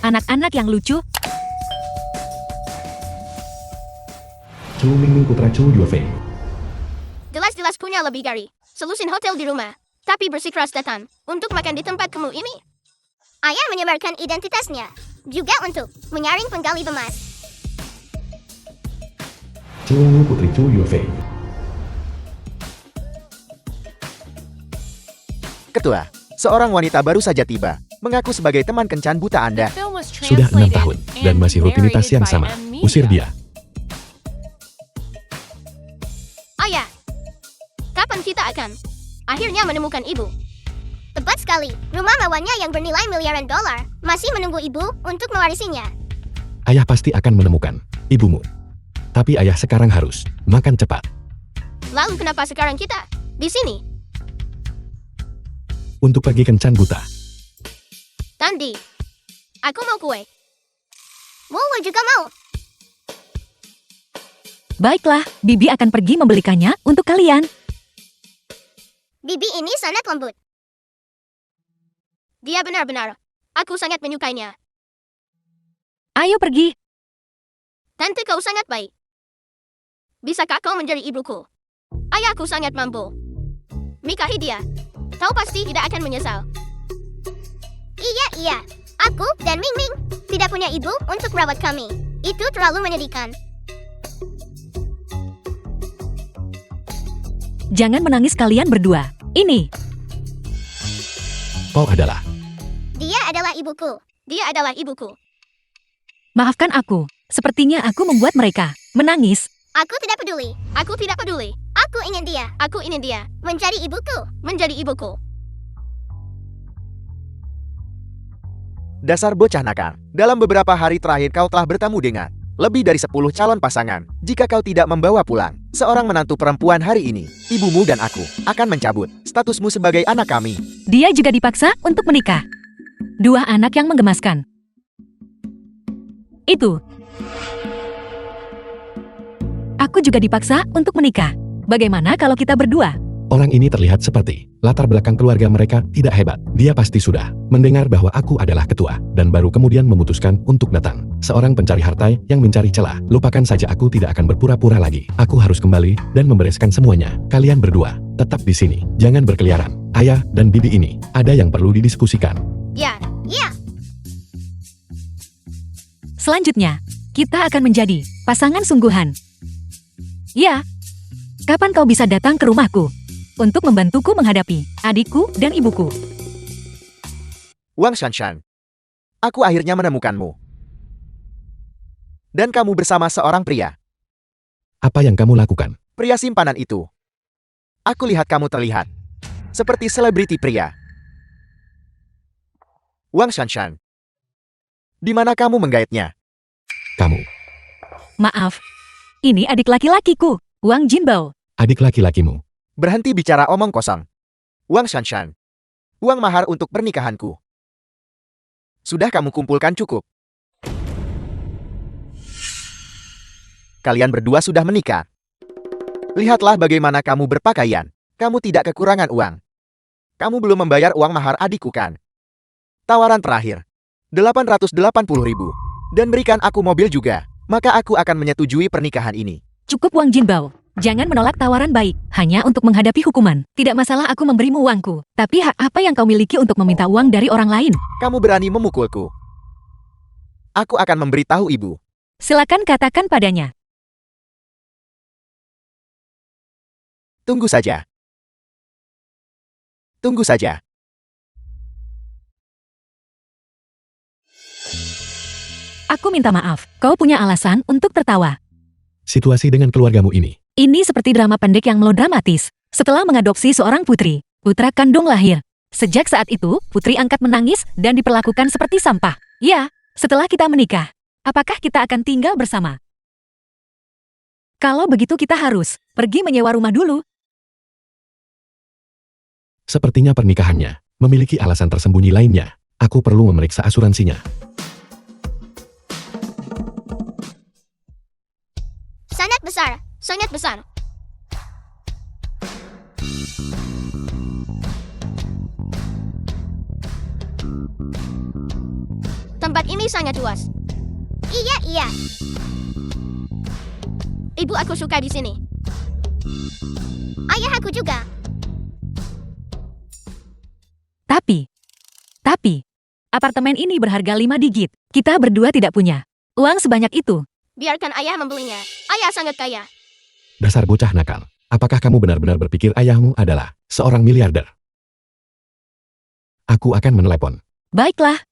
Anak-anak yang lucu, Chu Mingming putra Chu Yuefei. Jelas-jelas punya lebih dari selusin hotel di rumah, tapi bersikeras datang untuk makan di tempat kamu ini. Ayah menyebarkan identitasnya, juga untuk menyaring penggali emas. Chu Wu putri Chu Yuefei. Ketua, seorang wanita baru saja tiba, mengaku sebagai teman kencan buta Anda. Sudah 6 tahun dan masih rutinitas yang sama. Usir dia. Ayah, kapan kita akan akhirnya menemukan ibu? Tepat sekali, rumah mewahnya yang bernilai miliaran dolar masih menunggu ibu untuk mewarisinya. Ayah pasti akan menemukan ibumu. Tapi ayah sekarang harus makan cepat. Lalu kenapa sekarang kita di sini? Untuk pergi kencan buta. Tandi, aku mau kue. Wuwu juga mau. baiklah, Bibi akan pergi membelikannya untuk kalian. Bibi ini sangat lembut. Dia benar-benar. Aku sangat menyukainya. Ayo pergi. Tante kau sangat baik. Bisakah kau menjadi ibuku? Ayahku sangat mampu. Nikahi dia. Kau pasti tidak akan menyesal. Iya. Aku dan Mingming tidak punya ibu untuk merawat kami. Itu terlalu menyedihkan. Jangan menangis kalian berdua. Ini. Kau adalah. Dia adalah ibuku. Dia adalah ibuku. Maafkan aku. Sepertinya aku membuat mereka menangis. Aku tidak peduli. Aku tidak peduli. Aku ingin dia. Aku ingin dia. Menjadi ibuku. Menjadi ibuku. Dasar bocah nakal. Dalam beberapa hari terakhir kau telah bertemu dengan lebih dari 10 calon pasangan. Jika kau tidak membawa pulang seorang menantu perempuan hari ini, ibumu dan aku akan mencabut statusmu sebagai anak kami. Dia juga dipaksa untuk menikah. 2 anak yang menggemaskan. Itu. Aku juga dipaksa untuk menikah. Bagaimana kalau kita berdua? Orang ini terlihat seperti latar belakang keluarga mereka tidak hebat. Dia pasti sudah mendengar bahwa aku adalah ketua dan baru kemudian memutuskan untuk datang. Seorang pencari harta yang mencari celah. Lupakan saja, aku tidak akan berpura-pura lagi. Aku harus kembali dan membereskan semuanya. Kalian berdua tetap di sini. Jangan berkeliaran. Ayah dan Bibi ini ada yang perlu didiskusikan. Ya. Selanjutnya, kita akan menjadi pasangan sungguhan. Ya. Kapan kau bisa datang ke rumahku untuk membantuku menghadapi adikku dan ibuku? Wang Shanshan, aku akhirnya menemukanmu. Dan kamu bersama seorang pria. Apa yang kamu lakukan? Pria simpanan itu. Aku lihat kamu terlihat seperti selebriti pria. Wang Shanshan, di mana kamu menggaitnya? Kamu. Maaf, ini adik laki-lakiku, Wang Jinbao. Adik laki-lakimu. Berhenti bicara omong kosong. Wang Shanshan, uang mahar untuk pernikahanku. Sudah kamu kumpulkan cukup. Kalian berdua sudah menikah. Lihatlah bagaimana kamu berpakaian. Kamu tidak kekurangan uang. Kamu belum membayar uang mahar adikku kan? Tawaran terakhir. 880.000. Dan berikan aku mobil juga. Maka aku akan menyetujui pernikahan ini. Cukup Wang Jinbao. Jangan menolak tawaran baik, hanya untuk menghadapi hukuman. Tidak masalah aku memberimu uangku, tapi hak apa yang kau miliki untuk meminta uang dari orang lain? Kamu berani memukulku. Aku akan memberitahu ibu. Silakan katakan padanya. Tunggu saja. Tunggu saja. Aku minta maaf, kau punya alasan untuk tertawa. Situasi dengan keluargamu ini. Ini seperti drama pendek yang melodramatis. Setelah mengadopsi seorang putri, putra kandung lahir. Sejak saat itu, putri angkat menangis dan diperlakukan seperti sampah. Ya, setelah kita menikah, apakah kita akan tinggal bersama? Kalau begitu kita harus pergi menyewa rumah dulu. Sepertinya pernikahannya memiliki alasan tersembunyi lainnya. Aku perlu memeriksa asuransinya. Sangat besar. Sangat besar. Tempat ini sangat luas. Iya. Ibu aku suka di sini. Ayah aku juga. Tapi, apartemen ini berharga 5 digit. Kita berdua tidak punya uang sebanyak itu. Biarkan ayah membelinya. Ayah sangat kaya. Dasar bocah nakal. Apakah kamu benar-benar berpikir ayahmu adalah seorang miliarder? Aku akan menelepon. Baiklah.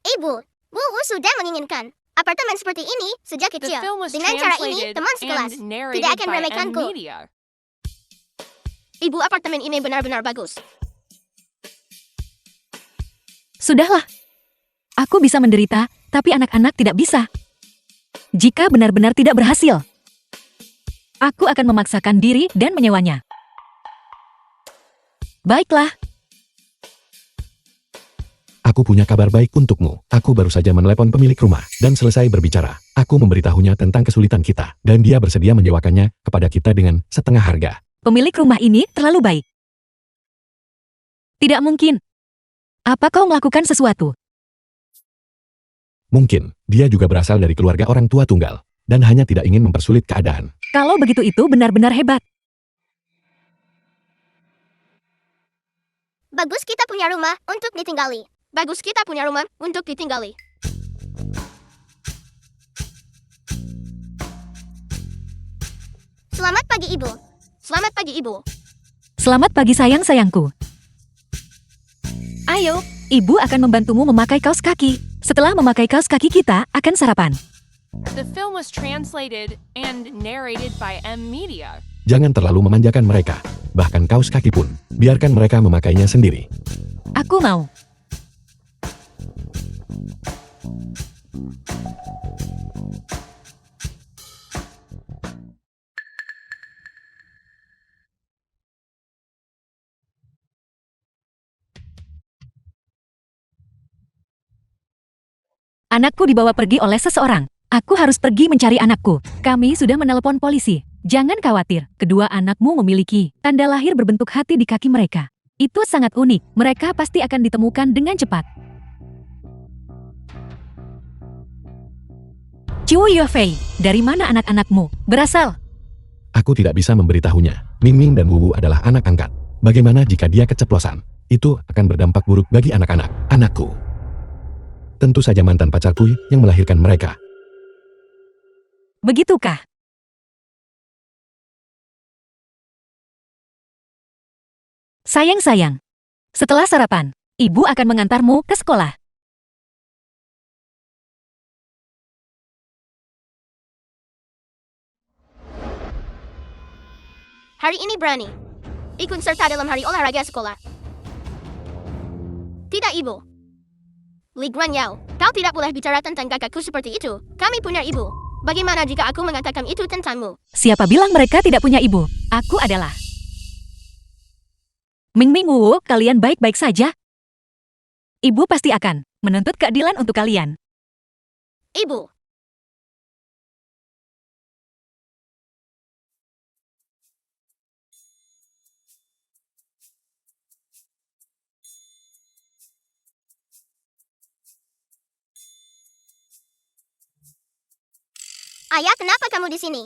Ibu, Wuwu sudah menginginkan apartemen seperti ini sejak The kecil. film was Dengan cara ini, translated teman sekelas and narrated tidak akan by meremehkanku. M-Media. Ibu, apartemen ini benar-benar bagus. Sudahlah. Aku bisa menderita, tapi anak-anak tidak bisa. Jika benar-benar tidak berhasil, aku akan memaksakan diri dan menyewanya. Baiklah. Aku punya kabar baik untukmu. Aku baru saja menelepon pemilik rumah dan selesai berbicara. Aku memberitahunya tentang kesulitan kita dan dia bersedia menyewakannya kepada kita dengan setengah harga. Pemilik rumah ini terlalu baik. Tidak mungkin. Apa kau melakukan sesuatu? Mungkin dia juga berasal dari keluarga orang tua tunggal dan hanya tidak ingin mempersulit keadaan. Kalau begitu itu benar-benar hebat. Bagus kita punya rumah untuk ditinggali. Selamat pagi, Ibu. Selamat pagi sayang-sayangku. Ayo, ibu akan membantumu memakai kaos kaki. Setelah memakai kaos kaki kita akan sarapan. The film was translated and narrated by M-Media. Jangan terlalu memanjakan mereka. Bahkan kaos kaki pun, biarkan mereka memakainya sendiri. Aku mau. Anakku dibawa pergi oleh seseorang. Aku harus pergi mencari anakku. Kami sudah menelepon polisi. Jangan khawatir, kedua anakmu memiliki tanda lahir berbentuk hati di kaki mereka. Itu sangat unik. Mereka pasti akan ditemukan dengan cepat. Chiu Yufei, dari mana anak-anakmu berasal? Aku tidak bisa memberitahunya. Ming Ming dan Wuwu adalah anak angkat. Bagaimana jika dia keceplosan? Itu akan berdampak buruk bagi anak-anak. Anakku. Tentu saja mantan pacarku yang melahirkan mereka. Begitukah? Sayang-sayang, setelah sarapan, ibu akan mengantarmu ke sekolah. Hari ini berani ikut serta dalam hari olahraga sekolah. Tidak, Ibu. Li Guanyao, kau tidak boleh bicara tentang kakakku seperti itu. Kami punya ibu. Bagaimana jika aku mengatakan itu tentangmu? Siapa bilang mereka tidak punya ibu? Aku adalah. Ming Ming Wuwu, kalian baik-baik saja? Ibu pasti akan menuntut keadilan untuk kalian. Ibu. Ayah, kenapa kamu di sini?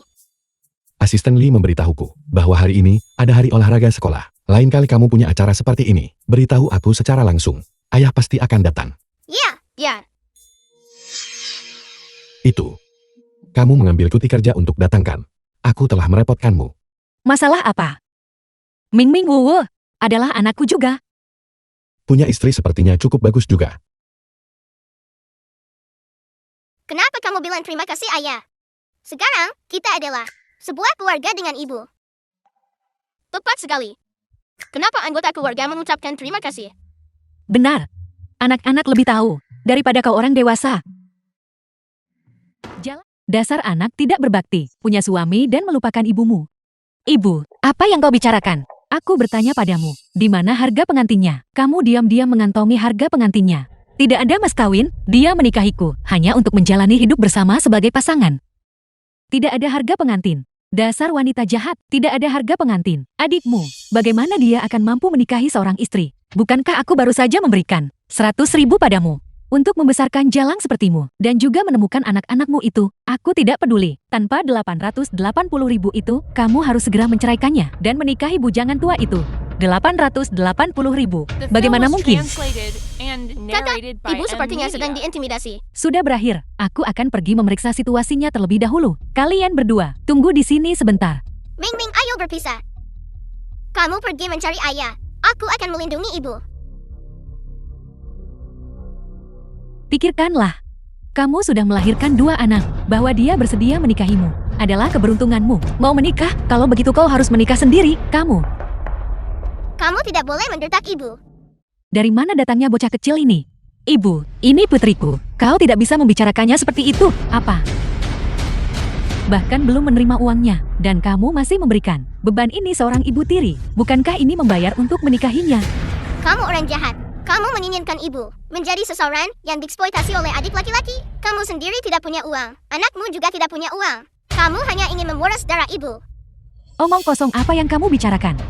Asisten Lee memberitahuku bahwa hari ini ada hari olahraga sekolah. Lain kali kamu punya acara seperti ini, beritahu aku secara langsung. Ayah pasti akan datang. Ya. Itu. Kamu mengambil cuti kerja untuk datangkan. Aku telah merepotkanmu. Masalah apa? Ming Ming Wuwu adalah anakku juga. Punya istri sepertinya cukup bagus juga. Kenapa kamu bilang terima kasih, Ayah? Sekarang, kita adalah sebuah keluarga dengan ibu. Tepat sekali. Kenapa anggota keluarga mengucapkan terima kasih? Benar. Anak-anak lebih tahu daripada kau orang dewasa. Dasar anak tidak berbakti, punya suami dan melupakan ibumu. Ibu, apa yang kau bicarakan? Aku bertanya padamu, di mana harga pengantinnya? Kamu diam-diam mengantongi harga pengantinnya. Tidak ada mas kawin, dia menikahiku, hanya untuk menjalani hidup bersama sebagai pasangan. Tidak ada harga pengantin. Dasar wanita jahat, tidak ada harga pengantin. Adikmu, bagaimana dia akan mampu menikahi seorang istri? Bukankah aku baru saja memberikan 100.000 padamu untuk membesarkan jalang sepertimu dan juga menemukan anak-anakmu itu? Aku tidak peduli. Tanpa 880.000 itu, kamu harus segera menceraikannya dan menikahi bujangan tua itu. 880.000. The film Bagaimana was mungkin? translated and Kakak, narrated by ibu M sepertinya sedang Media. diintimidasi. Sudah berakhir. Aku akan pergi memeriksa situasinya terlebih dahulu. Kalian berdua, tunggu di sini sebentar. Ming Ming, ayo berpisah. Kamu pergi mencari ayah. Aku akan melindungi ibu. Pikirkanlah. Kamu sudah melahirkan 2 anak. Bahwa dia bersedia menikahimu adalah keberuntunganmu. Mau menikah? Kalau begitu kau harus menikah sendiri. Kamu. Kamu tidak boleh mendesak ibu. Dari mana datangnya bocah kecil ini? Ibu, ini putriku. Kau tidak bisa membicarakannya seperti itu. Apa? Bahkan belum menerima uangnya. Dan kamu masih memberikan beban ini seorang ibu tiri. Bukankah ini membayar untuk menikahinya? Kamu orang jahat. Kamu menginginkan ibu menjadi seseorang yang dieksploitasi oleh adik laki-laki. Kamu sendiri tidak punya uang. Anakmu juga tidak punya uang. Kamu hanya ingin memeras darah ibu. Omong kosong apa yang kamu bicarakan?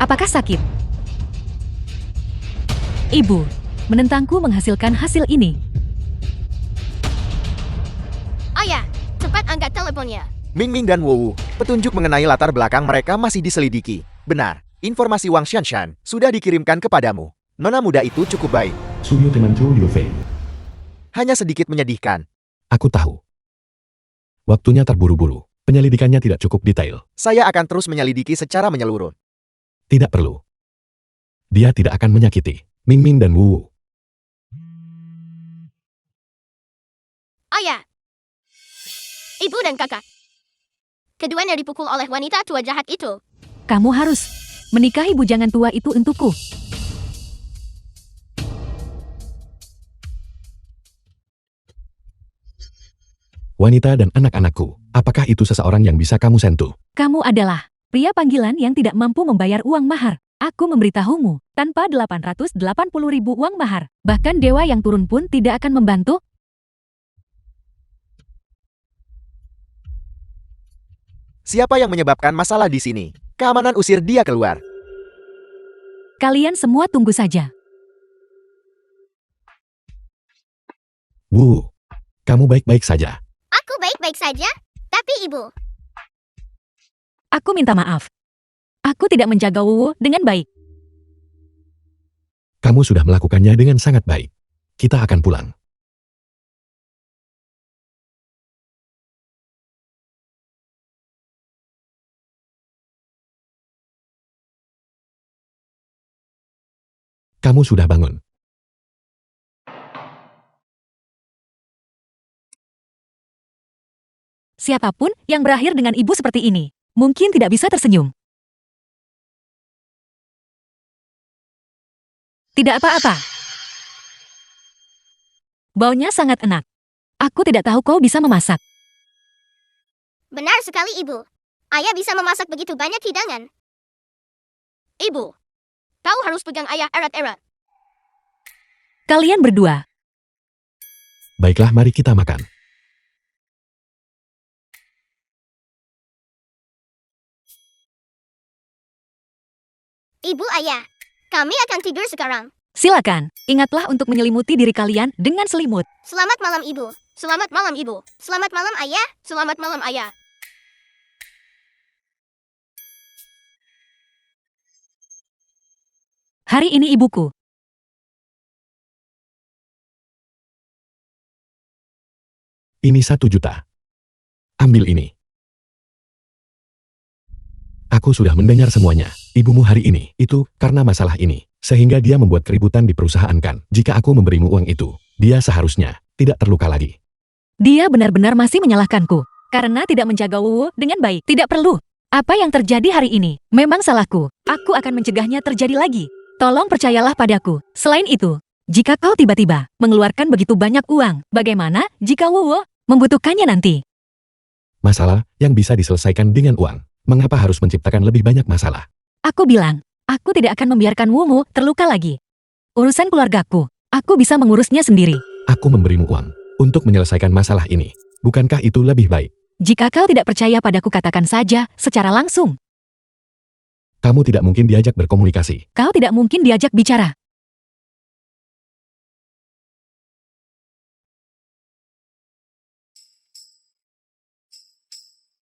Apakah sakit? Ibu, menentangku menghasilkan hasil ini. Ayah, cepat angkat teleponnya. Ming Ming dan Wu, petunjuk mengenai latar belakang mereka masih diselidiki. Benar, informasi Wang Xianshan sudah dikirimkan kepadamu. Nona muda itu cukup baik. Suyo temanku Liu Fei. Hanya sedikit menyedihkan. Aku tahu. Waktunya terburu-buru. Penyelidikannya tidak cukup detail. Saya akan terus menyelidiki secara menyeluruh. Tidak perlu. Dia tidak akan menyakiti Ming Ming dan Wu. Ayah. Ibu dan kakak. Keduanya dipukul oleh wanita tua jahat itu. Kamu harus menikahi bujangan tua itu untukku. Wanita dan anak-anakku, apakah itu seseorang yang bisa kamu sentuh? Kamu adalah pria panggilan yang tidak mampu membayar uang mahar. Aku memberitahumu, tanpa 880.000 uang mahar, bahkan dewa yang turun pun tidak akan membantu. Siapa yang menyebabkan masalah di sini? Keamanan usir dia keluar. Kalian semua tunggu saja. Wu, kamu baik-baik saja. Aku baik-baik saja, tapi ibu. Aku minta maaf. Aku tidak menjaga Wu dengan baik. Kamu sudah melakukannya dengan sangat baik. Kita akan pulang. Kamu sudah bangun. Siapapun yang berakhir dengan ibu seperti ini, mungkin tidak bisa tersenyum. Tidak apa-apa. Baunya sangat enak. Aku tidak tahu kau bisa memasak. Benar sekali ibu. Ayah bisa memasak begitu banyak hidangan. Ibu, kau harus pegang ayah erat-erat. Kalian berdua, Baiklah, mari kita makan. Ibu ayah, kami akan tidur sekarang. silakan. Ingatlah untuk menyelimuti diri kalian dengan selimut. Selamat malam ibu. Selamat malam ibu. Selamat malam ayah. Selamat malam ayah. Hari ini ibuku. Ini 1 juta. Ambil ini. Aku sudah mendengar semuanya. Ibumu hari ini, itu karena masalah ini. Sehingga dia membuat keributan di perusahaan kan. Jika aku memberimu uang itu, dia seharusnya tidak terluka lagi. Dia benar-benar masih menyalahkanku. Karena tidak menjaga Wu dengan baik. Tidak perlu. Apa yang terjadi hari ini memang salahku. Aku akan mencegahnya terjadi lagi. Tolong percayalah padaku. Selain itu, jika kau tiba-tiba mengeluarkan begitu banyak uang, bagaimana jika Wu membutuhkannya nanti? Masalah yang bisa diselesaikan dengan uang. Mengapa harus menciptakan lebih banyak masalah? Aku bilang, aku tidak akan membiarkan Wu terluka lagi. Urusan keluargaku, aku bisa mengurusnya sendiri. Aku memberimu uang untuk menyelesaikan masalah ini. Bukankah itu lebih baik? Jika kau tidak percaya padaku katakan saja secara langsung. Kamu tidak mungkin diajak berkomunikasi. Kau tidak mungkin diajak bicara.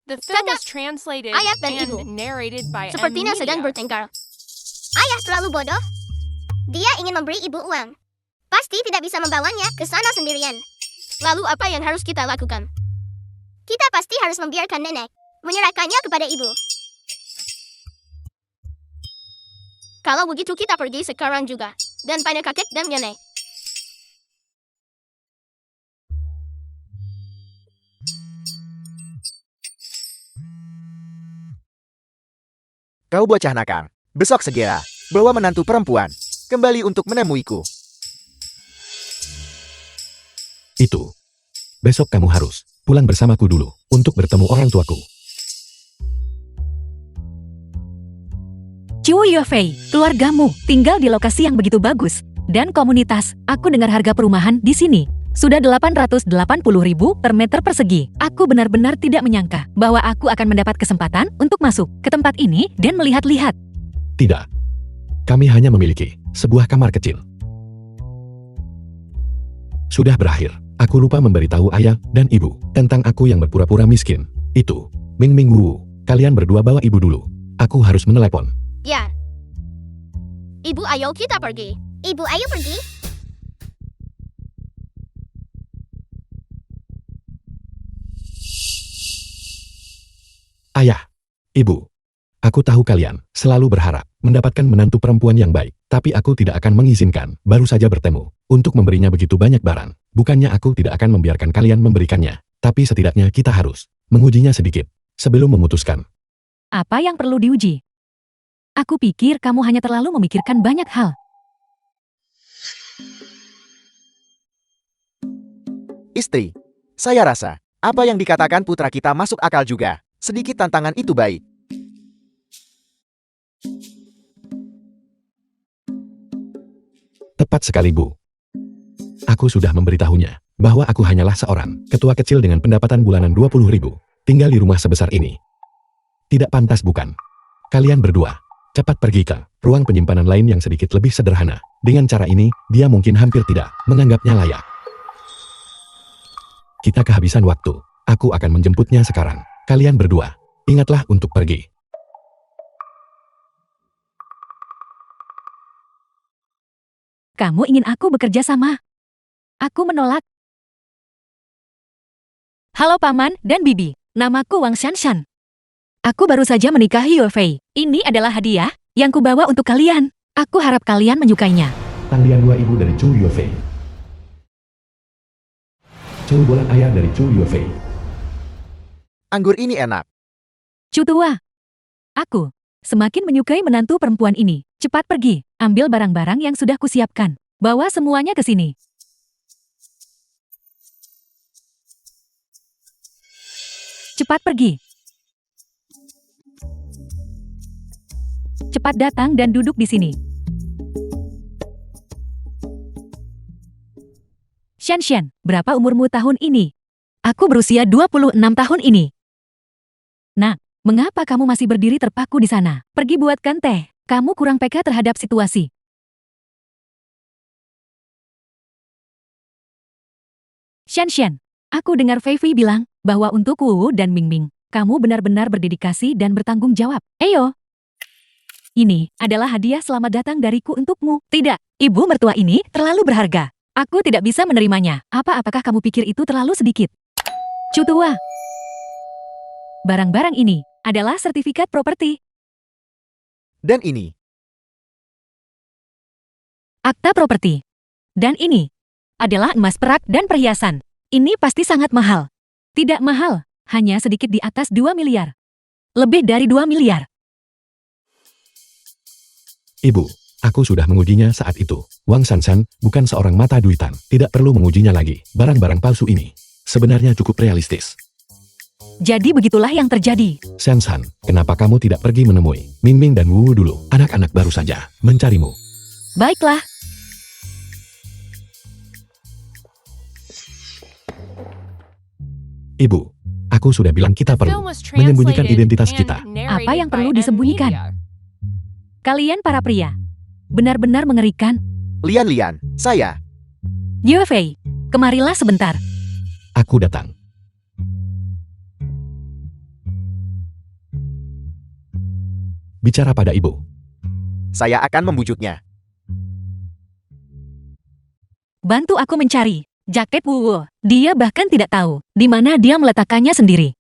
The film Kakak, was translated ayah dan and ibu. narrated by M. Sepertinya sedang Media. bertengkar. Ayah terlalu bodoh. Dia ingin memberi ibu uang. Pasti tidak bisa membawanya ke sana sendirian. Lalu apa yang harus kita lakukan? Kita pasti harus membiarkan nenek menyerahkannya kepada ibu. Kalau begitu kita pergi sekarang juga. Dan pada kakek dan nenek. Kau bocah nakal. Besok segera, bawa menantu perempuan. Kembali untuk menemuiku. Itu. Besok kamu harus pulang bersamaku dulu untuk bertemu orang tuaku. Chu Yufei, keluargamu tinggal di lokasi yang begitu bagus. Dan komunitas, aku dengar harga perumahan di sini sudah 880.000 per meter persegi. Aku benar-benar tidak menyangka bahwa aku akan mendapat kesempatan untuk masuk ke tempat ini dan melihat-lihat. Tidak. Kami hanya memiliki sebuah kamar kecil. Sudah berakhir. Aku lupa memberitahu ayah dan ibu tentang aku yang berpura-pura miskin. Itu, Ming Ming Wu. Kalian berdua bawa ibu dulu. Aku harus menelepon. Ya. Ibu, ayo kita pergi. Ibu, ayo pergi. Ayah, ibu. Aku tahu kalian selalu berharap mendapatkan menantu perempuan yang baik. Tapi aku tidak akan mengizinkan baru saja bertemu untuk memberinya begitu banyak barang. Bukannya aku tidak akan membiarkan kalian memberikannya. Tapi setidaknya kita harus mengujinya sedikit sebelum memutuskan. Apa yang perlu diuji? Aku pikir kamu hanya terlalu memikirkan banyak hal. Istri, saya rasa apa yang dikatakan putra kita masuk akal juga. Sedikit tantangan itu baik. Tepat sekali, Bu. Aku sudah memberitahunya bahwa aku hanyalah seorang ketua kecil dengan pendapatan bulanan 20.000, tinggal di rumah sebesar ini. Tidak pantas bukan? Kalian berdua, cepat pergi ke ruang penyimpanan lain yang sedikit lebih sederhana. Dengan cara ini, dia mungkin hampir tidak menganggapnya layak. Kita kehabisan waktu. Aku akan menjemputnya sekarang. Kalian berdua, ingatlah untuk pergi. Kamu ingin aku bekerja sama? Aku menolak. Halo Paman dan Bibi, namaku Wang Shanshan. Aku baru saja menikahi Yufei. Ini adalah hadiah yang kubawa untuk kalian. Aku harap kalian menyukainya. Tandian dua ibu dari Chu Yufei. Chu bola ayah dari Chu Yufei. Anggur ini enak. Cu tua. Aku semakin menyukai menantu perempuan ini. Cepat pergi, ambil barang-barang yang sudah kusiapkan. Bawa semuanya ke sini. Cepat pergi. Cepat datang dan duduk di sini. Shanshan, berapa umurmu tahun ini? Aku berusia 26 tahun ini. Nah, mengapa kamu masih berdiri terpaku di sana? Pergi buatkan teh. Kamu kurang peka terhadap situasi. Shanshan, aku dengar Fei Fei bilang bahwa untuk Wu dan Ming Ming, kamu benar-benar berdedikasi dan bertanggung jawab. Ayo. Ini adalah hadiah selamat datang dariku untukmu. Tidak, ibu mertua ini terlalu berharga. Aku tidak bisa menerimanya. Apakah kamu pikir itu terlalu sedikit? Cu tua. Barang-barang ini adalah sertifikat properti. Dan ini, Akta properti. Dan ini adalah emas perak dan perhiasan. Ini pasti sangat mahal. Tidak mahal, hanya sedikit di atas 2 miliar. Lebih dari 2 miliar. Ibu, aku sudah mengujinya saat itu. Wang Shanshan bukan seorang mata duitan. Tidak perlu mengujinya lagi. Barang-barang palsu ini sebenarnya cukup realistis. Jadi begitulah yang terjadi. Shanshan, kenapa kamu tidak pergi menemui Ming Ming dan Wu dulu? Anak-anak baru saja mencarimu. Baiklah. Ibu, Aku sudah bilang kita The perlu film was menyembunyikan translated identitas and kita. narrated Apa yang by perlu M disembunyikan? Media. Kalian para pria. Benar-benar mengerikan. Lian, saya. Yue Fei, kemarilah sebentar. Aku datang. Bicara pada ibu. Saya akan membujuknya. Bantu aku mencari jaket Wu Wu. Dia bahkan tidak tahu di mana dia meletakkannya sendiri.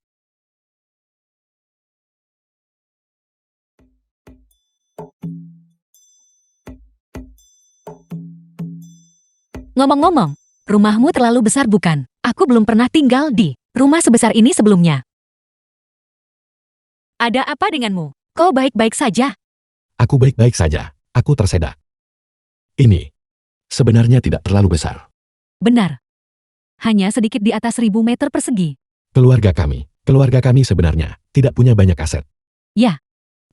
Ngomong-ngomong, rumahmu terlalu besar bukan? Aku belum pernah tinggal di rumah sebesar ini sebelumnya. Ada apa denganmu? Kau baik-baik saja? Aku baik-baik saja. Aku tersedak. Ini sebenarnya tidak terlalu besar. Benar. Hanya sedikit di atas 1000 meter persegi. Keluarga kami sebenarnya tidak punya banyak aset.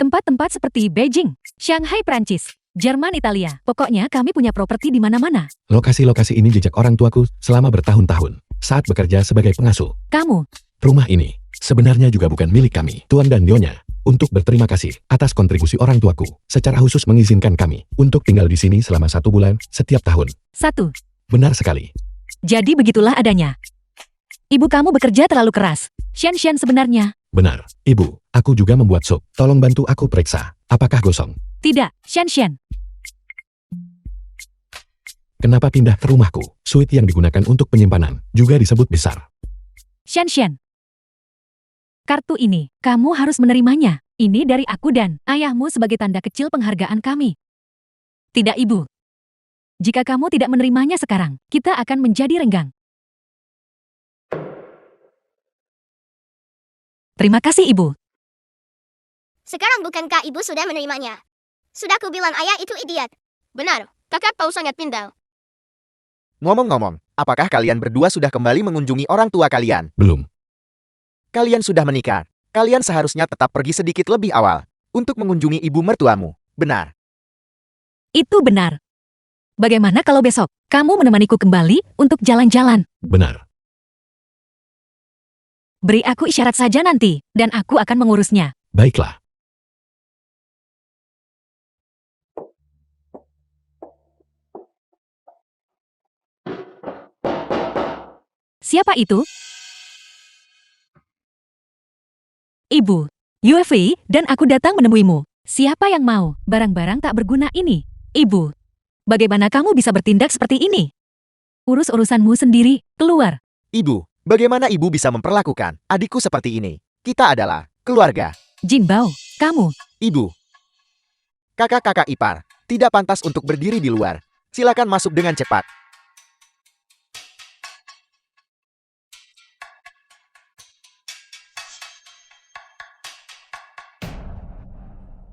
Tempat-tempat seperti Beijing, Shanghai Prancis, Jerman Italia. Pokoknya kami punya properti di mana-mana. Lokasi-lokasi ini jejak orang tuaku selama bertahun-tahun saat bekerja sebagai pengasuh. Kamu, Rumah ini sebenarnya juga bukan milik kami, Tuan dan Nyonya. Untuk berterima kasih atas kontribusi orang tuaku, secara khusus mengizinkan kami untuk tinggal di sini selama 1 bulan setiap tahun. 1. Benar sekali. Jadi begitulah adanya. Ibu kamu bekerja terlalu keras. Xian sebenarnya. Benar, Ibu. Aku juga membuat sup. Tolong bantu aku periksa. Apakah gosong? Tidak, Xian. Kenapa pindah ke rumahku? Suite yang digunakan untuk penyimpanan juga disebut besar. Xian. Kartu ini, kamu harus menerimanya. Ini dari aku dan ayahmu sebagai tanda kecil penghargaan kami. Tidak, Ibu. Jika kamu tidak menerimanya sekarang, kita akan menjadi renggang. Terima kasih, Ibu. Sekarang bukankah ibu sudah menerimanya? Sudah kubilang ayah itu idiot. Benar, kakak Pau sangat pintar. Ngomong-ngomong, apakah kalian berdua sudah kembali mengunjungi orang tua kalian? Belum. Kalian sudah menikah. Kalian seharusnya tetap pergi sedikit lebih awal untuk mengunjungi ibu mertuamu. Benar. Itu benar. Bagaimana kalau besok kamu menemaniku kembali untuk jalan-jalan? Benar. Beri aku isyarat saja nanti, dan aku akan mengurusnya. Baiklah. Siapa itu? Ibu, Yue Fei dan aku datang menemuimu. Siapa yang mau barang-barang tak berguna ini? Ibu, bagaimana kamu bisa bertindak seperti ini? Urus urusanmu sendiri, keluar. Ibu, bagaimana ibu bisa memperlakukan adikku seperti ini? Kita adalah keluarga. Jin Bao, kamu. Ibu. Kakak-kakak ipar, tidak pantas untuk berdiri di luar. Silakan masuk dengan cepat.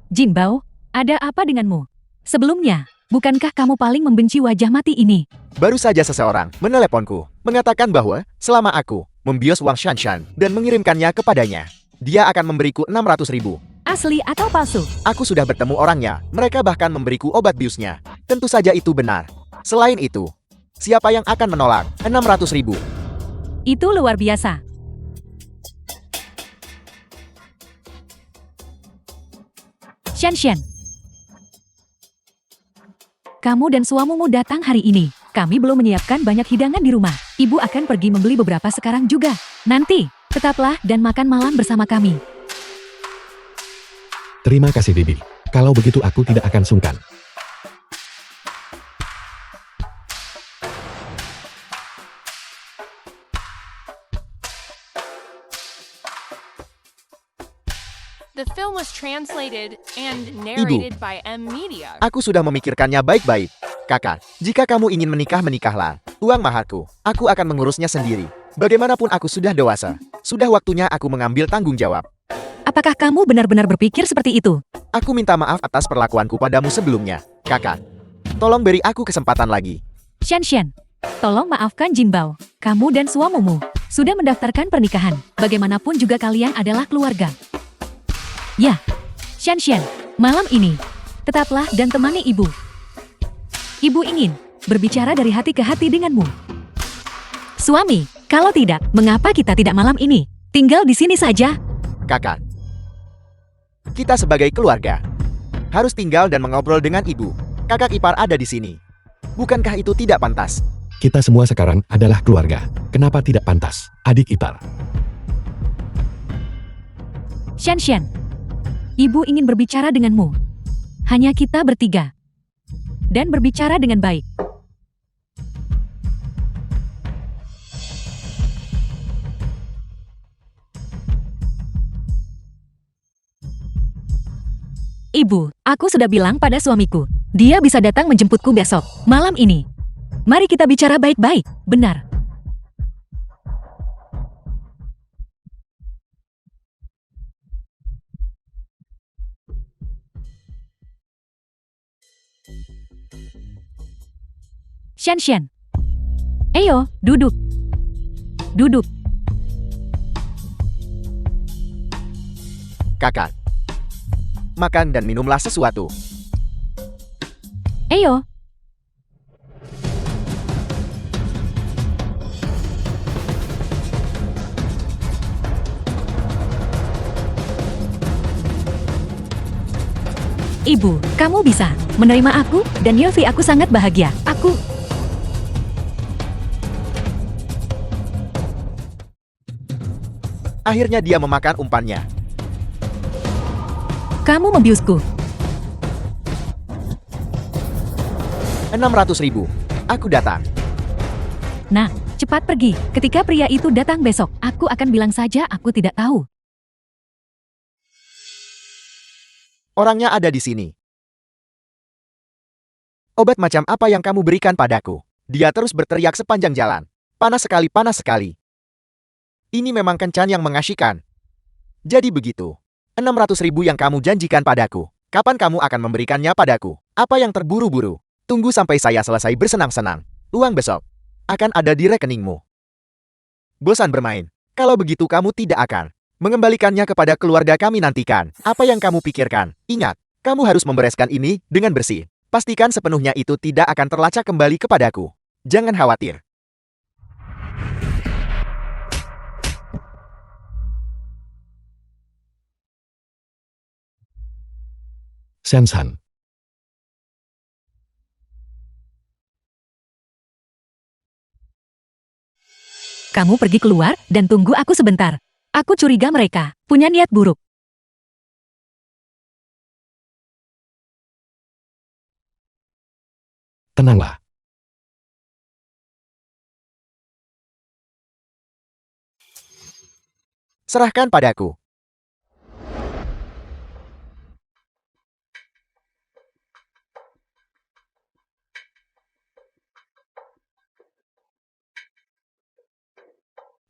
Jin Bao, ada apa denganmu? Sebelumnya, bukankah kamu paling membenci wajah mati ini? Baru saja seseorang meneleponku, mengatakan bahwa selama aku membios Wang Shanshan dan mengirimkannya kepadanya, dia akan memberiku 600.000. Asli atau palsu? Aku sudah bertemu orangnya, mereka bahkan memberiku obat biusnya. Tentu saja itu benar. Selain itu, siapa yang akan menolak 600.000? Itu luar biasa. Xian. Kamu dan suamimu datang hari ini. Kami belum menyiapkan banyak hidangan di rumah. Ibu akan pergi membeli beberapa sekarang juga. Nanti, tetaplah dan makan malam bersama kami. Terima kasih, Bibi. Kalau begitu aku tidak akan sungkan. The film was translated and narrated by M Media. Aku sudah memikirkannya baik-baik. Kakak, jika kamu ingin menikah, menikahlah. Uang maharku, aku akan mengurusnya sendiri. Bagaimanapun aku sudah dewasa. Sudah waktunya aku mengambil tanggung jawab. Apakah kamu benar-benar berpikir seperti itu? Aku minta maaf atas perlakuanku padamu sebelumnya. Kakak, tolong beri aku kesempatan lagi. Xian, tolong maafkan Jin Bao. Kamu dan suamimu sudah mendaftarkan pernikahan. Bagaimanapun juga kalian adalah keluarga. Ya, Xian, malam ini, tetaplah dan temani ibu. Ibu ingin berbicara dari hati ke hati denganmu. Suami, kalau tidak, mengapa kita tidak malam ini? Tinggal di sini saja. Kakak. Kita sebagai keluarga harus tinggal dan mengobrol dengan ibu. Kakak ipar ada di sini. Bukankah itu tidak pantas? Kita semua sekarang adalah keluarga. Kenapa tidak pantas, adik ipar? Xian, ibu ingin berbicara denganmu. Hanya kita bertiga. Dan berbicara dengan baik. Ibu, aku sudah bilang pada suamiku, dia bisa datang menjemputku besok, malam ini. Mari kita bicara baik-baik, benar. Xian. Ayo, duduk. Duduk. Kakak. Makan dan minumlah sesuatu. Ayo. Ibu, kamu bisa menerima aku dan Yofi, aku sangat bahagia. Akhirnya dia memakan umpannya. Kamu membiusku. 600.000. Aku datang. Nah, cepat pergi. Ketika pria itu datang besok, aku akan bilang saja aku tidak tahu. Orangnya ada di sini. Obat macam apa yang kamu berikan padaku? Dia terus berteriak sepanjang jalan. Panas sekali, panas sekali. Ini memang kencan yang mengasyikan. Jadi begitu. 600.000 yang kamu janjikan padaku. Kapan kamu akan memberikannya padaku? Apa yang terburu-buru? Tunggu sampai saya selesai bersenang-senang. Uang besok akan ada di rekeningmu. Bosan bermain. Kalau begitu kamu tidak akan mengembalikannya kepada keluarga kami nantikan. Apa yang kamu pikirkan? Ingat, kamu harus membereskan ini dengan bersih. Pastikan sepenuhnya itu tidak akan terlacak kembali kepadaku. Jangan khawatir. Sensan. Kamu pergi keluar dan tunggu aku sebentar. Aku curiga mereka punya niat buruk. Tenanglah. Serahkan padaku.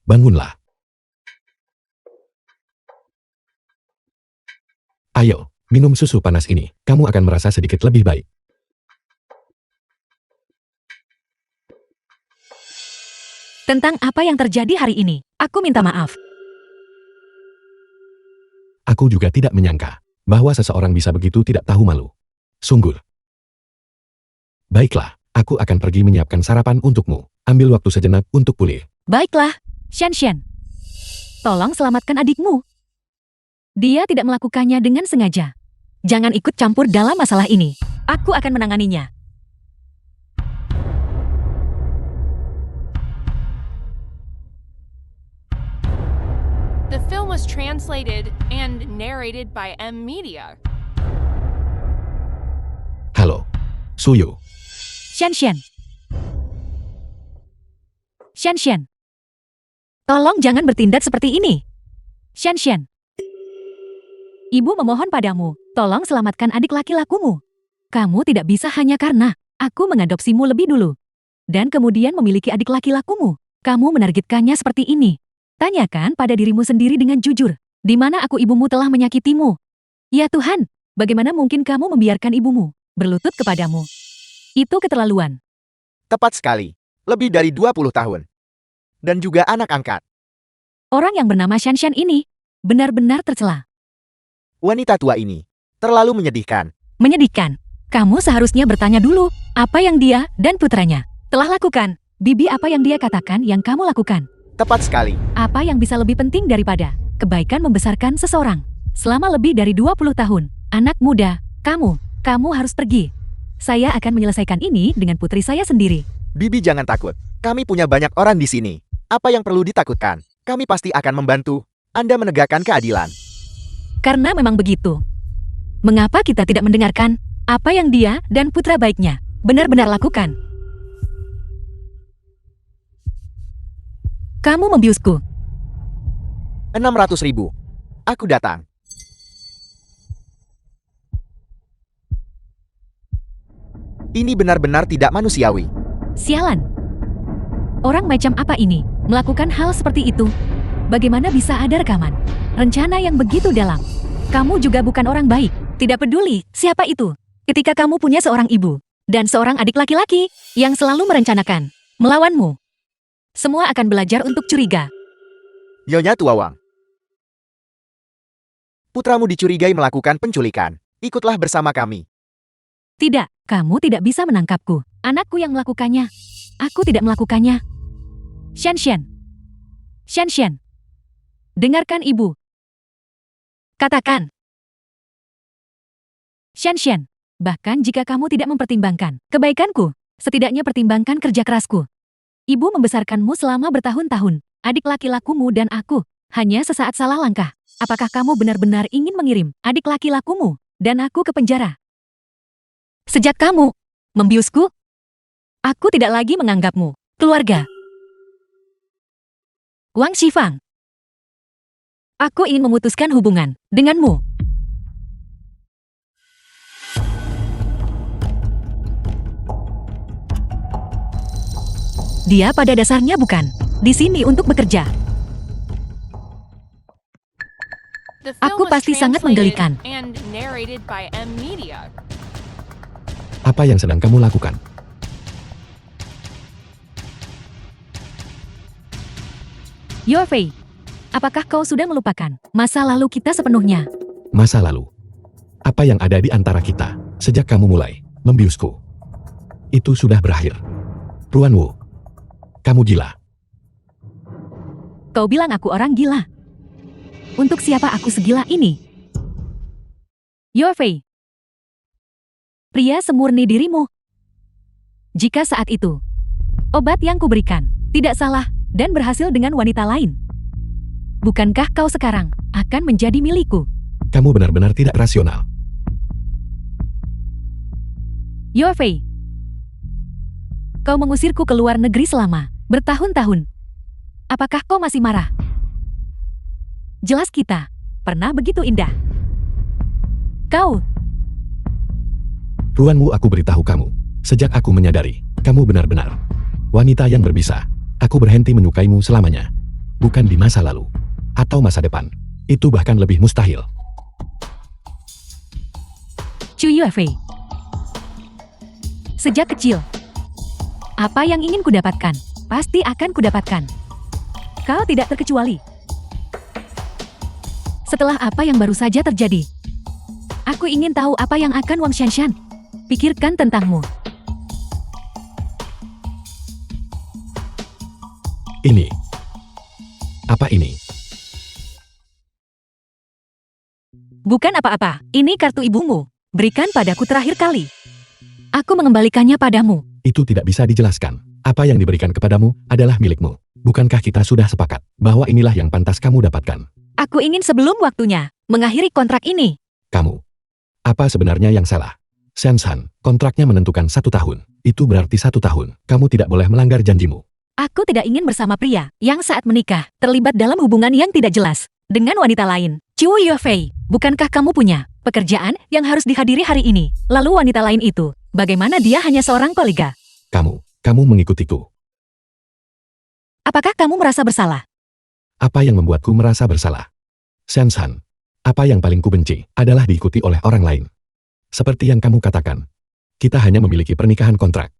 Bangunlah. Ayo, minum susu panas ini. Kamu akan merasa sedikit lebih baik. Tentang apa yang terjadi hari ini, aku minta maaf. Aku juga tidak menyangka bahwa seseorang bisa begitu tidak tahu malu. Sungguh. Baiklah, aku akan pergi menyiapkan sarapan untukmu. Ambil waktu sejenak untuk pulih. Baiklah, Xian. Tolong selamatkan adikmu. Dia tidak melakukannya dengan sengaja. Jangan ikut campur dalam masalah ini. Aku akan menanganinya. The film was translated and narrated by M Media. Halo, Suyu. Xian. Tolong jangan bertindak seperti ini. Xian. Ibu memohon padamu, tolong selamatkan adik laki-lakumu. Kamu tidak bisa hanya karena aku mengadopsimu lebih dulu. Dan kemudian memiliki adik laki-lakumu. Kamu menargetkannya seperti ini. Tanyakan pada dirimu sendiri dengan jujur. Di mana aku ibumu telah menyakitimu? Ya Tuhan, bagaimana mungkin kamu membiarkan ibumu berlutut kepadamu? Itu keterlaluan. Tepat sekali. Lebih dari 20 tahun. Dan juga anak angkat. Orang yang bernama Xian ini benar-benar tercela. Wanita tua ini terlalu menyedihkan. Menyedihkan. Kamu seharusnya bertanya dulu, apa yang dia dan putranya telah lakukan. Bibi, apa yang dia katakan yang kamu lakukan? Tepat sekali. Apa yang bisa lebih penting daripada kebaikan membesarkan seseorang? Selama lebih dari 20 tahun, anak muda, kamu harus pergi. Saya akan menyelesaikan ini dengan putri saya sendiri. Bibi jangan takut. Kami punya banyak orang di sini. Apa yang perlu ditakutkan? Kami pasti akan membantu Anda menegakkan keadilan. Karena memang begitu. Mengapa kita tidak mendengarkan apa yang dia dan putra baiknya benar-benar lakukan? Kamu membiusku. 600.000. Aku datang. Ini benar-benar tidak manusiawi. Sialan. Orang macam apa ini melakukan hal seperti itu? Bagaimana bisa ada rekaman? Rencana yang begitu dalam. Kamu juga bukan orang baik. Tidak peduli siapa itu. Ketika kamu punya seorang ibu dan seorang adik laki-laki yang selalu merencanakan melawanmu, semua akan belajar untuk curiga. Nyonya Tuawang. Putramu dicurigai melakukan penculikan. Ikutlah bersama kami. Tidak, kamu tidak bisa menangkapku. Anakku yang melakukannya. Aku tidak melakukannya. Xian. Dengarkan ibu. Katakan. Xian, bahkan jika kamu tidak mempertimbangkan kebaikanku, setidaknya pertimbangkan kerja kerasku. Ibu membesarkanmu selama bertahun-tahun. Adik laki-lakumu dan aku hanya sesaat salah langkah. Apakah kamu benar-benar ingin mengirim adik laki-lakumu dan aku ke penjara? Sejak kamu membiusku, aku tidak lagi menganggapmu keluarga. Wang Shifang, aku ingin memutuskan hubungan denganmu. Dia pada dasarnya bukan di sini untuk bekerja. The film Aku was pasti sangat translated menggelikan. and narrated by M Media. Apa yang sedang kamu lakukan? Yuefei, apakah kau sudah melupakan masa lalu kita sepenuhnya? Masa lalu. Apa yang ada di antara kita sejak kamu mulai membiusku? Itu sudah berakhir. Ruan Wu, kamu gila. Kau bilang aku orang gila. Untuk siapa aku segila ini? Yuefei, pria semurni dirimu. Jika saat itu, obat yang kuberikan tidak salah dan berhasil dengan wanita lain, bukankah kau sekarang akan menjadi milikku? Kamu benar-benar tidak rasional. Yuefei, kau mengusirku ke luar negeri selama bertahun-tahun. Apakah kau masih marah? Jelas kita pernah begitu indah. Kau, Ruan Wu, aku beritahu kamu. Sejak aku menyadari, kamu benar-benar wanita yang berbisa. Aku berhenti menyukaimu selamanya. Bukan di masa lalu. Atau masa depan. Itu bahkan lebih mustahil. Chu Yuefei. Sejak kecil, apa yang ingin kudapatkan, pasti akan kudapatkan. Kau tidak terkecuali. Setelah apa yang baru saja terjadi, aku ingin tahu apa yang akan Wang Shanshan pikirkan tentangmu. Ini. Apa ini? Bukan apa-apa, ini kartu ibumu. Berikan padaku terakhir kali. Aku mengembalikannya padamu. Itu tidak bisa dijelaskan. Apa yang diberikan kepadamu adalah milikmu. Bukankah kita sudah sepakat bahwa inilah yang pantas kamu dapatkan? Aku ingin sebelum waktunya mengakhiri kontrak ini. Kamu. Apa sebenarnya yang salah? Shan-san, kontraknya menentukan 1 tahun. Itu berarti 1 tahun. Kamu tidak boleh melanggar janjimu. Aku tidak ingin bersama pria yang saat menikah terlibat dalam hubungan yang tidak jelas dengan wanita lain. Chu Yuefei, bukankah kamu punya pekerjaan yang harus dihadiri hari ini? Lalu wanita lain itu, bagaimana dia hanya seorang kolega? Kamu mengikutiku. Apakah kamu merasa bersalah? Apa yang membuatku merasa bersalah? Shan-san, apa yang paling kubenci adalah diikuti oleh orang lain. Seperti yang kamu katakan, kita hanya memiliki pernikahan kontrak.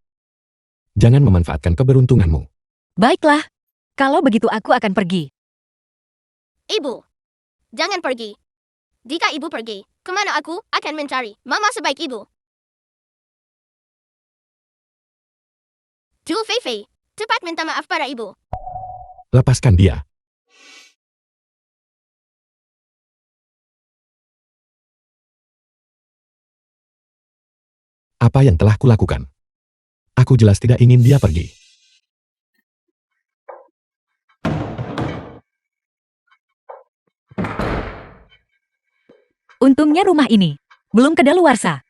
Jangan memanfaatkan keberuntunganmu. Baiklah, kalau begitu aku akan pergi. Ibu, jangan pergi. Jika ibu pergi, kemana aku akan mencari mama sebaik ibu? Zhu Feifei, cepat minta maaf pada ibu. lepaskan dia. Apa yang telah kulakukan? Aku jelas tidak ingin dia pergi. Untungnya rumah ini belum kedaluarsa.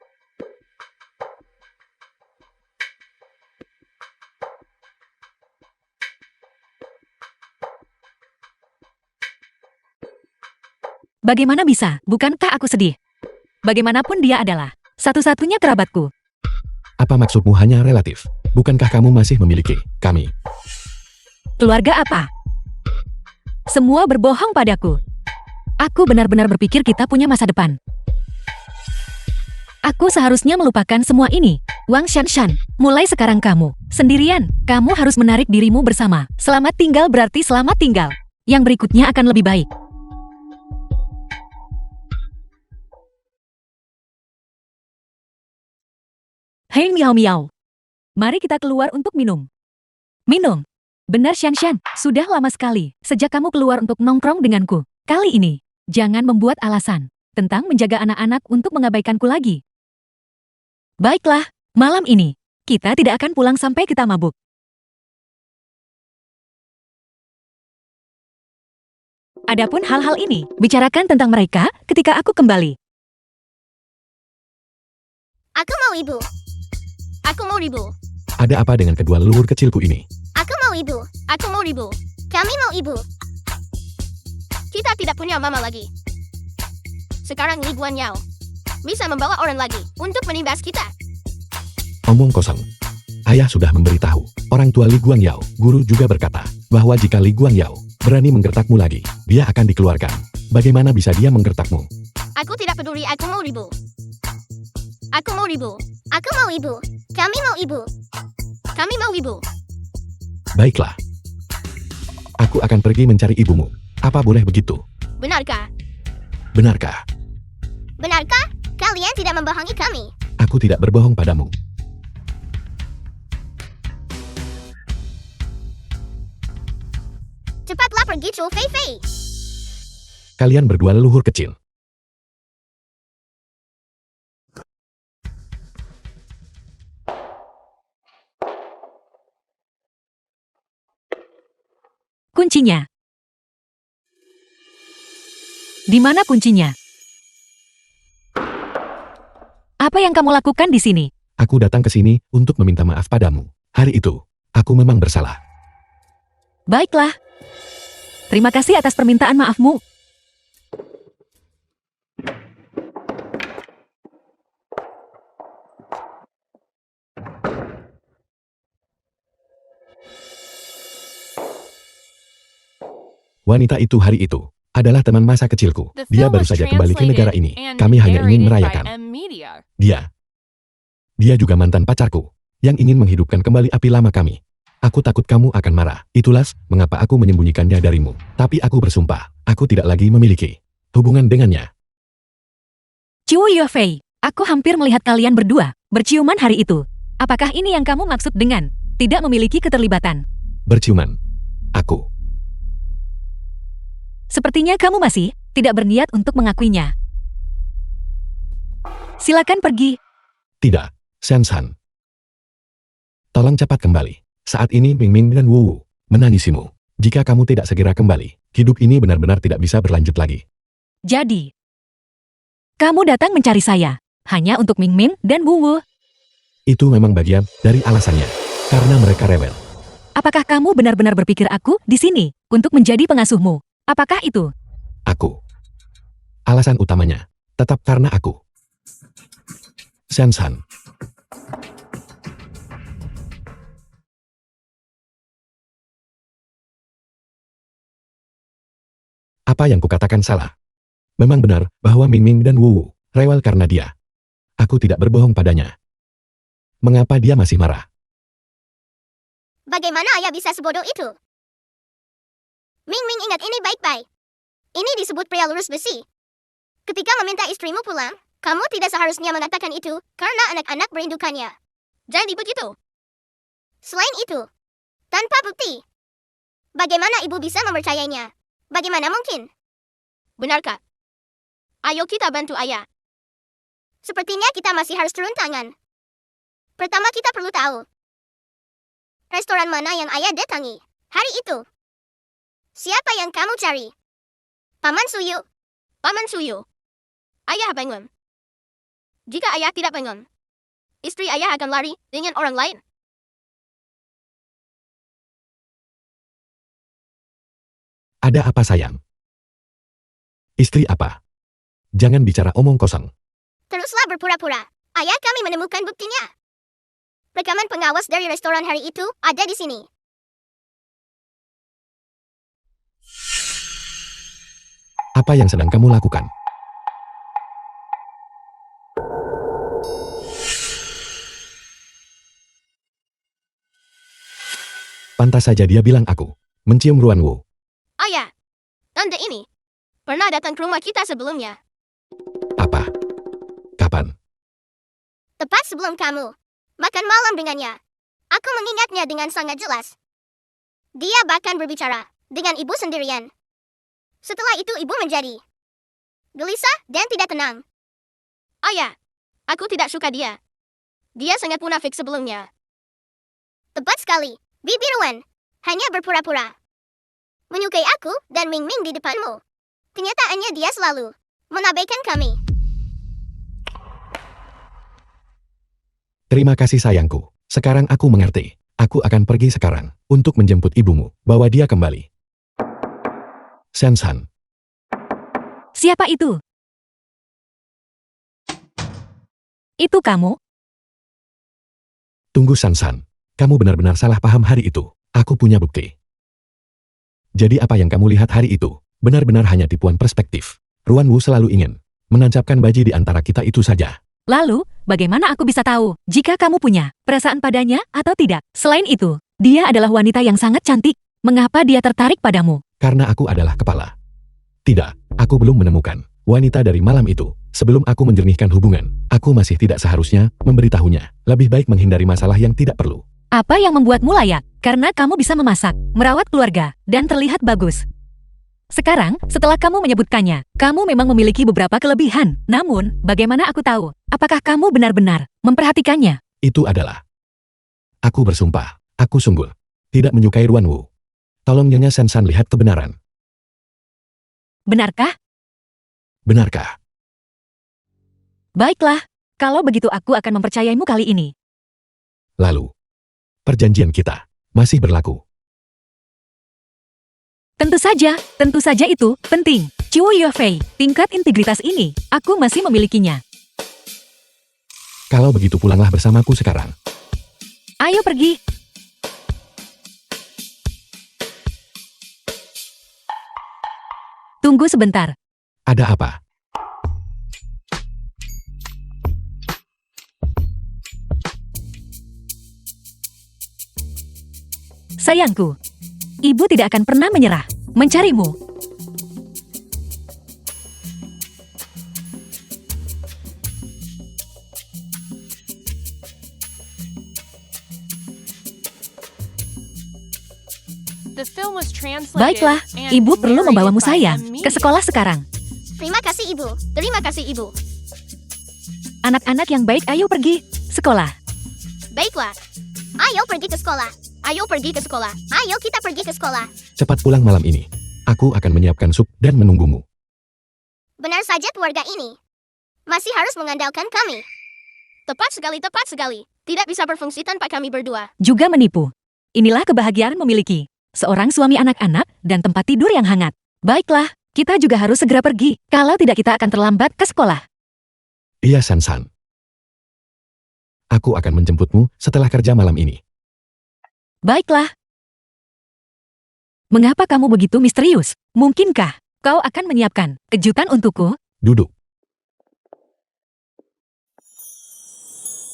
Bagaimana bisa? Bukankah aku sedih? Bagaimanapun dia adalah satu-satunya kerabatku. Apa maksudmu hanya relatif? Bukankah kamu masih memiliki kami? Keluarga apa? Semua berbohong padaku. Aku benar-benar berpikir kita punya masa depan. Aku seharusnya melupakan semua ini. Wang Shanshan, mulai sekarang kamu sendirian. Kamu harus menarik dirimu bersama. Selamat tinggal berarti selamat tinggal. Yang berikutnya akan lebih baik. Hei Miao Miao. Mari kita keluar untuk minum. Minum. Benar Shanshan, sudah lama sekali sejak kamu keluar untuk nongkrong denganku. Kali ini, jangan membuat alasan tentang menjaga anak-anak untuk mengabaikanku lagi. Baiklah, malam ini, kita tidak akan pulang sampai kita mabuk. Adapun hal-hal ini, bicarakan tentang mereka ketika aku kembali. Aku mau ibu. Aku mau ibu. Ada apa dengan kedua leluhur kecilku ini? Aku mau ibu. Aku mau ibu. Kami mau ibu. Kita tidak punya mama lagi. Sekarang Li Guan Yao bisa membawa orang lagi untuk menindas kita. Omong kosong. Ayah sudah memberitahu. Orang tua Li Guangyao, guru juga berkata, bahwa jika Li Guangyao berani menggertakmu lagi, dia akan dikeluarkan. Bagaimana bisa dia menggertakmu? Aku tidak peduli, aku mau ibu. Aku mau ibu. Aku mau ibu. Kami mau ibu. Kami mau ibu. Baiklah. Aku akan pergi mencari ibumu. Apa boleh begitu? Benarkah? Benarkah? Benarkah? Kalian tidak membohongi kami. Aku tidak berbohong padamu. Cepatlah pergi Chu Fei Fei. Kalian berdua leluhur kecil. Kuncinya. Di mana kuncinya? Apa yang kamu lakukan di sini? Aku datang ke sini untuk meminta maaf padamu. Hari itu, aku memang bersalah. Baiklah. Terima kasih atas permintaan maafmu. Wanita itu hari itu adalah teman masa kecilku. The Dia film baru was saja kembali ke negara ini. translated and Kami hanya ingin narrated by merayakan. M-Media. Dia juga mantan pacarku yang ingin menghidupkan kembali api lama kami. Aku takut kamu akan marah. Itulah mengapa aku menyembunyikannya darimu. Tapi aku bersumpah, aku tidak lagi memiliki hubungan dengannya. Chiu Yufei, aku hampir melihat kalian berdua berciuman hari itu. Apakah ini yang kamu maksud dengan tidak memiliki keterlibatan? Berciuman. Aku. Sepertinya kamu masih tidak berniat untuk mengakuinya. Silakan pergi. Tidak, Sensan. Tolong cepat kembali. Saat ini Ming Ming dan Wu Wu menangisimu. Jika kamu tidak segera kembali, hidup ini benar-benar tidak bisa berlanjut lagi. Jadi, kamu datang mencari saya hanya untuk Ming Ming dan Wu Wu. Itu memang bagian dari alasannya. Karena mereka rewel. Apakah kamu benar-benar berpikir aku di sini untuk menjadi pengasuhmu? Apakah itu? Aku. Alasan utamanya tetap karena aku. Sensan. Apa yang kukatakan salah? Memang benar bahwa Ming Ming dan Wu Wu rewel karena dia. Aku tidak berbohong padanya. Mengapa dia masih marah? Bagaimana ayah bisa sebodoh itu? Ming Ming ingat ini baik-baik. Ini disebut pria lurus besi. Ketika meminta istrimu pulang, kamu tidak seharusnya mengatakan itu karena anak-anak merindukannya. Jadi begitu. Selain itu, tanpa bukti, Bagaimana ibu bisa mempercayainya? Bagaimana mungkin? Benarkah? Ayo kita bantu ayah. Sepertinya kita masih harus turun tangan. Pertama kita perlu tahu restoran mana yang ayah datangi hari itu. Siapa yang kamu cari? Paman Suyu. Paman Suyu. Ayah bangun. Jika ayah tidak bangun, istri ayah akan lari dengan orang lain. Ada apa sayang? Istri apa? Jangan bicara omong kosong. Teruslah berpura-pura. Ayah kami menemukan buktinya. Rekaman pengawas dari restoran hari itu ada di sini. Apa yang sedang kamu lakukan? Pantas saja dia bilang aku mencium Ruanwu. Ayah, tante ini pernah datang ke rumah kita sebelumnya. Apa? Kapan? Tepat sebelum kamu makan malam dengannya. Aku mengingatnya dengan sangat jelas. Dia bahkan berbicara dengan ibu sendirian. Setelah itu ibu menjadi gelisah dan tidak tenang. Ayah, aku tidak suka dia. Dia sangat munafik sebelumnya. Tepat sekali, Bibi Ruan. Hanya berpura-pura menyukai aku dan Ming Ming di depanmu. Kenyataannya dia selalu mengabaikan kami. Terima kasih sayangku. Sekarang aku mengerti. Aku akan pergi sekarang untuk menjemput ibumu. Bawa dia kembali. Sensan. Siapa itu? Itu kamu? Tunggu Sansan. Kamu benar-benar salah paham hari itu. Aku punya bukti. Jadi apa yang kamu lihat hari itu, benar-benar hanya tipuan perspektif. Ruanwu selalu ingin menancapkan baji di antara kita itu saja. Lalu, bagaimana aku bisa tahu jika kamu punya perasaan padanya atau tidak? Selain itu, dia adalah wanita yang sangat cantik. Mengapa dia tertarik padamu? Karena aku adalah kepala. Tidak, aku belum menemukan wanita dari malam itu. Sebelum aku menjernihkan hubungan, aku masih tidak seharusnya memberitahunya. Lebih baik menghindari masalah yang tidak perlu. Apa yang membuatmu layak? Karena kamu bisa memasak, merawat keluarga, dan terlihat bagus. Sekarang, setelah kamu menyebutkannya, kamu memang memiliki beberapa kelebihan. Namun, bagaimana aku tahu? Apakah kamu benar-benar memperhatikannya? Itu adalah. Aku bersumpah, aku sungguh tidak menyukai Ruanwu. Tolong Nyonya Sensan lihat kebenaran. Benarkah? Benarkah? Baiklah, kalau begitu aku akan mempercayaimu kali ini. Lalu, perjanjian kita masih berlaku. Tentu saja itu penting. Chuo Yofei, tingkat integritas ini, aku masih memilikinya. Kalau begitu pulanglah bersamaku sekarang. Ayo pergi. Tunggu sebentar. Ada apa? Sayangku, ibu tidak akan pernah menyerah mencarimu. The film was translated Baiklah, and ibu perlu narrated membawamu by sayang M. ke sekolah sekarang. Terima kasih ibu. Terima kasih ibu. Anak-anak yang baik, ayo pergi sekolah. Baiklah. Ayo pergi ke sekolah. Ayo pergi ke sekolah. Ayo kita pergi ke sekolah. Cepat pulang malam ini. Aku akan menyiapkan sup dan menunggumu. Benar saja keluarga ini masih harus mengandalkan kami. Tepat sekali, tepat sekali. Tidak bisa berfungsi tanpa kami berdua. Juga menipu. Inilah kebahagiaan memiliki seorang suami, anak-anak, dan tempat tidur yang hangat. Baiklah, kita juga harus segera pergi. Kalau tidak kita akan terlambat ke sekolah. Iya Sansan. Aku akan menjemputmu setelah kerja malam ini. Baiklah. Mengapa kamu begitu misterius? Mungkinkah kau akan menyiapkan kejutan untukku? Duduk.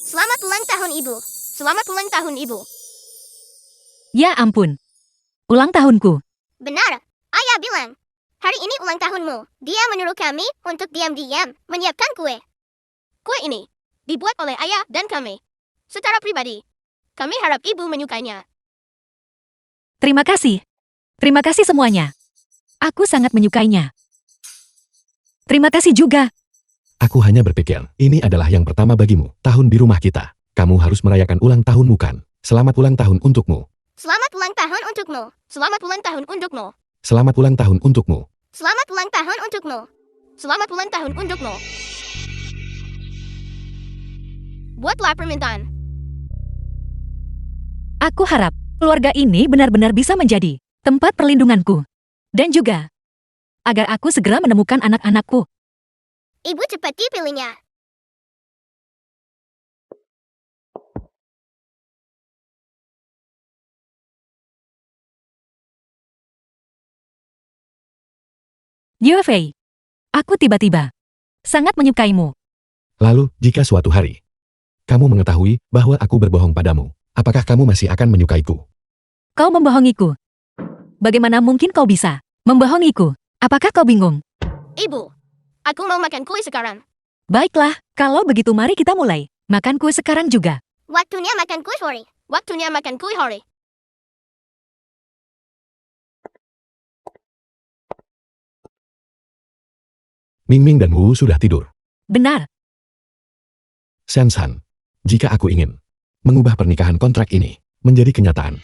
Selamat ulang tahun ibu. Selamat ulang tahun ibu. Ya ampun. Ulang tahunku. Benar. Ayah bilang, hari ini ulang tahunmu. Dia menyuruh kami untuk diam-diam menyiapkan kue. Kue ini dibuat oleh ayah dan kami. Secara pribadi, kami harap ibu menyukainya. Terima kasih. Terima kasih semuanya. Aku sangat menyukainya. Terima kasih juga. Aku hanya berpikir, ini adalah yang pertama bagimu, tahun di rumah kita. Kamu harus merayakan ulang tahunmu kan? Selamat ulang tahun untukmu. Selamat ulang tahun untukmu. Selamat ulang tahun untukmu. Selamat ulang tahun untukmu. Selamat ulang tahun untukmu. Selamat ulang tahun untukmu. Buatlah permintaan. Aku harap keluarga ini benar-benar bisa menjadi tempat perlindunganku. Dan juga agar aku segera menemukan anak-anakku. Ibu cepat dipilihnya. Yue, aku tiba-tiba sangat menyukaimu. Lalu, jika suatu hari kamu mengetahui bahwa aku berbohong padamu, apakah kamu masih akan menyukaiku? Kau membohongiku. Bagaimana mungkin kau bisa membohongiku? Apakah kau bingung? Ibu, aku mau makan kue sekarang. Baiklah, kalau begitu mari kita mulai. Makan kue sekarang juga. Waktunya makan kue hari. Waktunya makan kue hari. Mingming dan Wu sudah tidur. Benar. Sensan, jika aku ingin mengubah pernikahan kontrak ini menjadi kenyataan,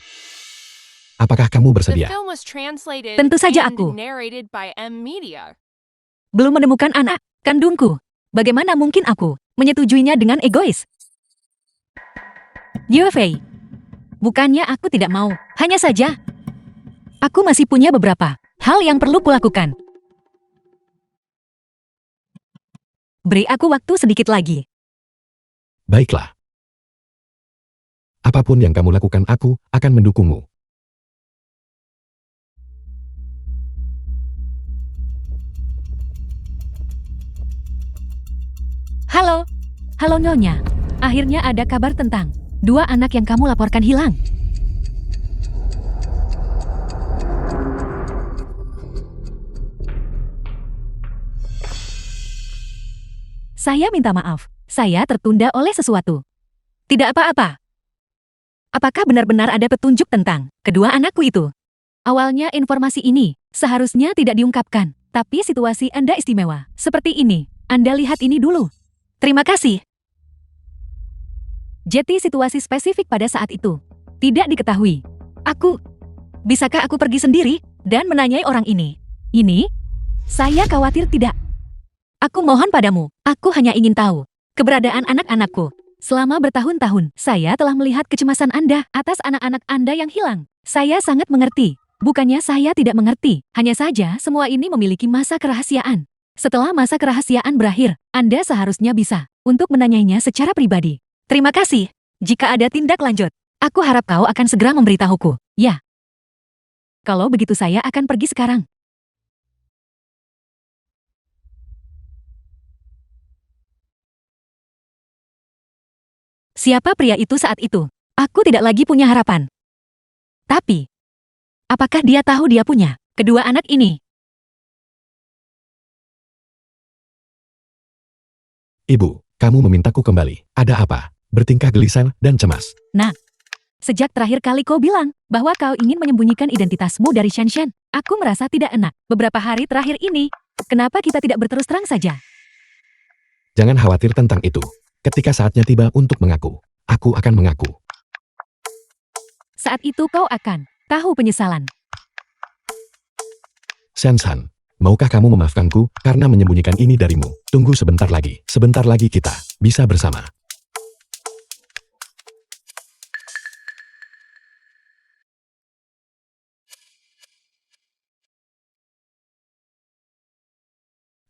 apakah kamu The bersedia? film was translated Tentu saja and aku. narrated by M Media. Belum menemukan anak kandungku. Bagaimana mungkin aku menyetujuinya dengan egois? Yue, bukannya aku tidak mau. Hanya saja, aku masih punya beberapa hal yang perlu kulakukan. Beri aku waktu sedikit lagi. Baiklah. Apapun yang kamu lakukan, aku akan mendukungmu. Halo. Halo Nyonya. Akhirnya ada kabar tentang 2 anak yang kamu laporkan hilang. Saya minta maaf. Saya tertunda oleh sesuatu. Tidak apa-apa. Apakah benar-benar ada petunjuk tentang kedua anakku itu? Awalnya informasi ini seharusnya tidak diungkapkan, tapi situasi Anda istimewa. Seperti ini, Anda lihat ini dulu. Terima kasih. Jadi situasi spesifik pada saat itu tidak diketahui. Bisakah aku pergi sendiri dan menanyai orang ini? Ini? Saya khawatir tidak. Aku mohon padamu, aku hanya ingin tahu keberadaan anak-anakku. Selama bertahun-tahun, saya telah melihat kecemasan Anda atas anak-anak Anda yang hilang. Saya sangat mengerti. Bukannya saya tidak mengerti, hanya saja semua ini memiliki masa kerahasiaan. Setelah masa kerahasiaan berakhir, Anda seharusnya bisa untuk menanyainya secara pribadi. Terima kasih. Jika ada tindak lanjut, aku harap kau akan segera memberitahuku. Ya. Kalau begitu saya akan pergi sekarang. Siapa pria itu saat itu? Aku tidak lagi punya harapan. Tapi, apakah dia tahu dia punya kedua anak ini? Ibu, kamu memintaku kembali. Ada apa? Bertingkah gelisah dan cemas. Sejak terakhir kali kau bilang bahwa kau ingin menyembunyikan identitasmu dari Shanshan, aku merasa tidak enak. Beberapa hari terakhir ini, kenapa kita tidak berterus terang saja? Jangan khawatir tentang itu. Ketika saatnya tiba untuk mengaku, aku akan mengaku. Saat itu kau akan tahu penyesalan. Sensan, maukah kamu memaafkanku karena menyembunyikan ini darimu? Tunggu sebentar lagi kita bisa bersama.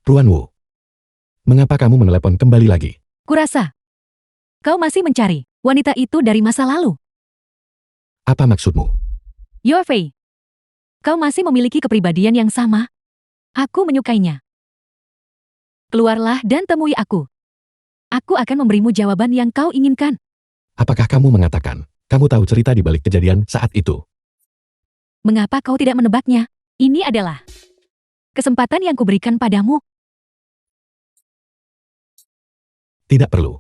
Ruan Wu, mengapa kamu menelepon kembali lagi? Kurasa, kau masih mencari wanita itu dari masa lalu. Apa maksudmu? Yue, kau masih memiliki kepribadian yang sama. Aku menyukainya. Keluarlah dan temui aku. Aku akan memberimu jawaban yang kau inginkan. Apakah kamu mengatakan, kamu tahu cerita di balik kejadian saat itu? Mengapa kau tidak menebaknya? Ini adalah kesempatan yang kuberikan padamu. Tidak perlu.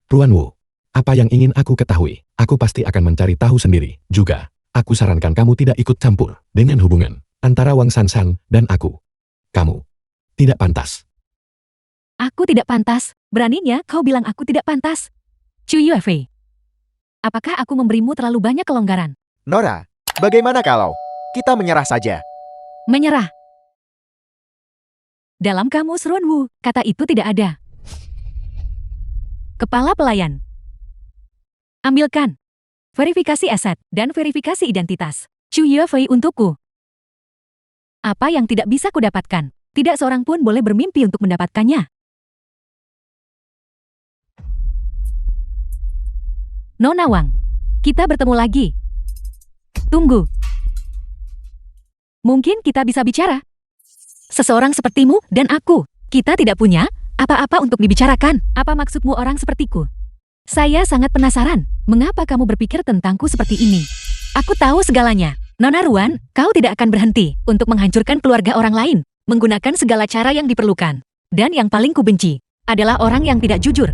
Ruan Wu, apa yang ingin aku ketahui, aku pasti akan mencari tahu sendiri. Juga, Aku sarankan kamu tidak ikut campur dengan hubungan antara Wang Sansan dan aku. Kamu tidak pantas. Aku tidak pantas. Beraninya kau bilang aku tidak pantas. Chu Yuefei. Apakah aku memberimu terlalu banyak kelonggaran? Nora, bagaimana kalau kita menyerah saja? Menyerah. Dalam kamus Runwu, kata itu tidak ada. Kepala pelayan. Ambilkan. Verifikasi aset dan verifikasi identitas. Chu Yuefei untukku. Apa yang tidak bisa kudapatkan? Tidak seorang pun boleh bermimpi untuk mendapatkannya. Nona Wang, kita bertemu lagi. Tunggu. Mungkin kita bisa bicara. Seseorang sepertimu dan aku, kita tidak punya apa-apa untuk dibicarakan. Apa maksudmu orang sepertiku? Saya sangat penasaran, mengapa kamu berpikir tentangku seperti ini? Aku tahu segalanya. Nona Ruan, kau tidak akan berhenti untuk menghancurkan keluarga orang lain, menggunakan segala cara yang diperlukan. Dan yang paling kubenci adalah orang yang tidak jujur.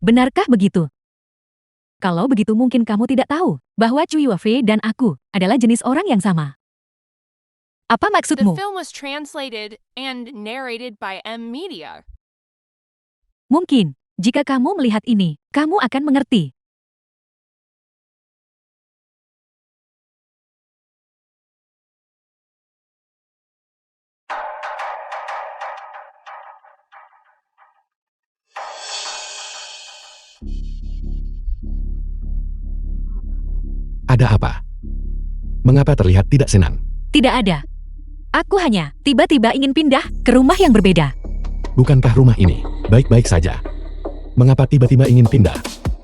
Benarkah begitu? Kalau begitu mungkin kamu tidak tahu bahwa Chu Yuefei dan aku adalah jenis orang yang sama. Apa The maksudmu? film was translated and narrated by M Media. Mungkin, jika kamu melihat ini, kamu akan mengerti. Ada apa? Mengapa terlihat tidak senang? Tidak ada. Aku hanya tiba-tiba ingin pindah ke rumah yang berbeda. Bukankah rumah ini baik-baik saja? Mengapa tiba-tiba ingin pindah?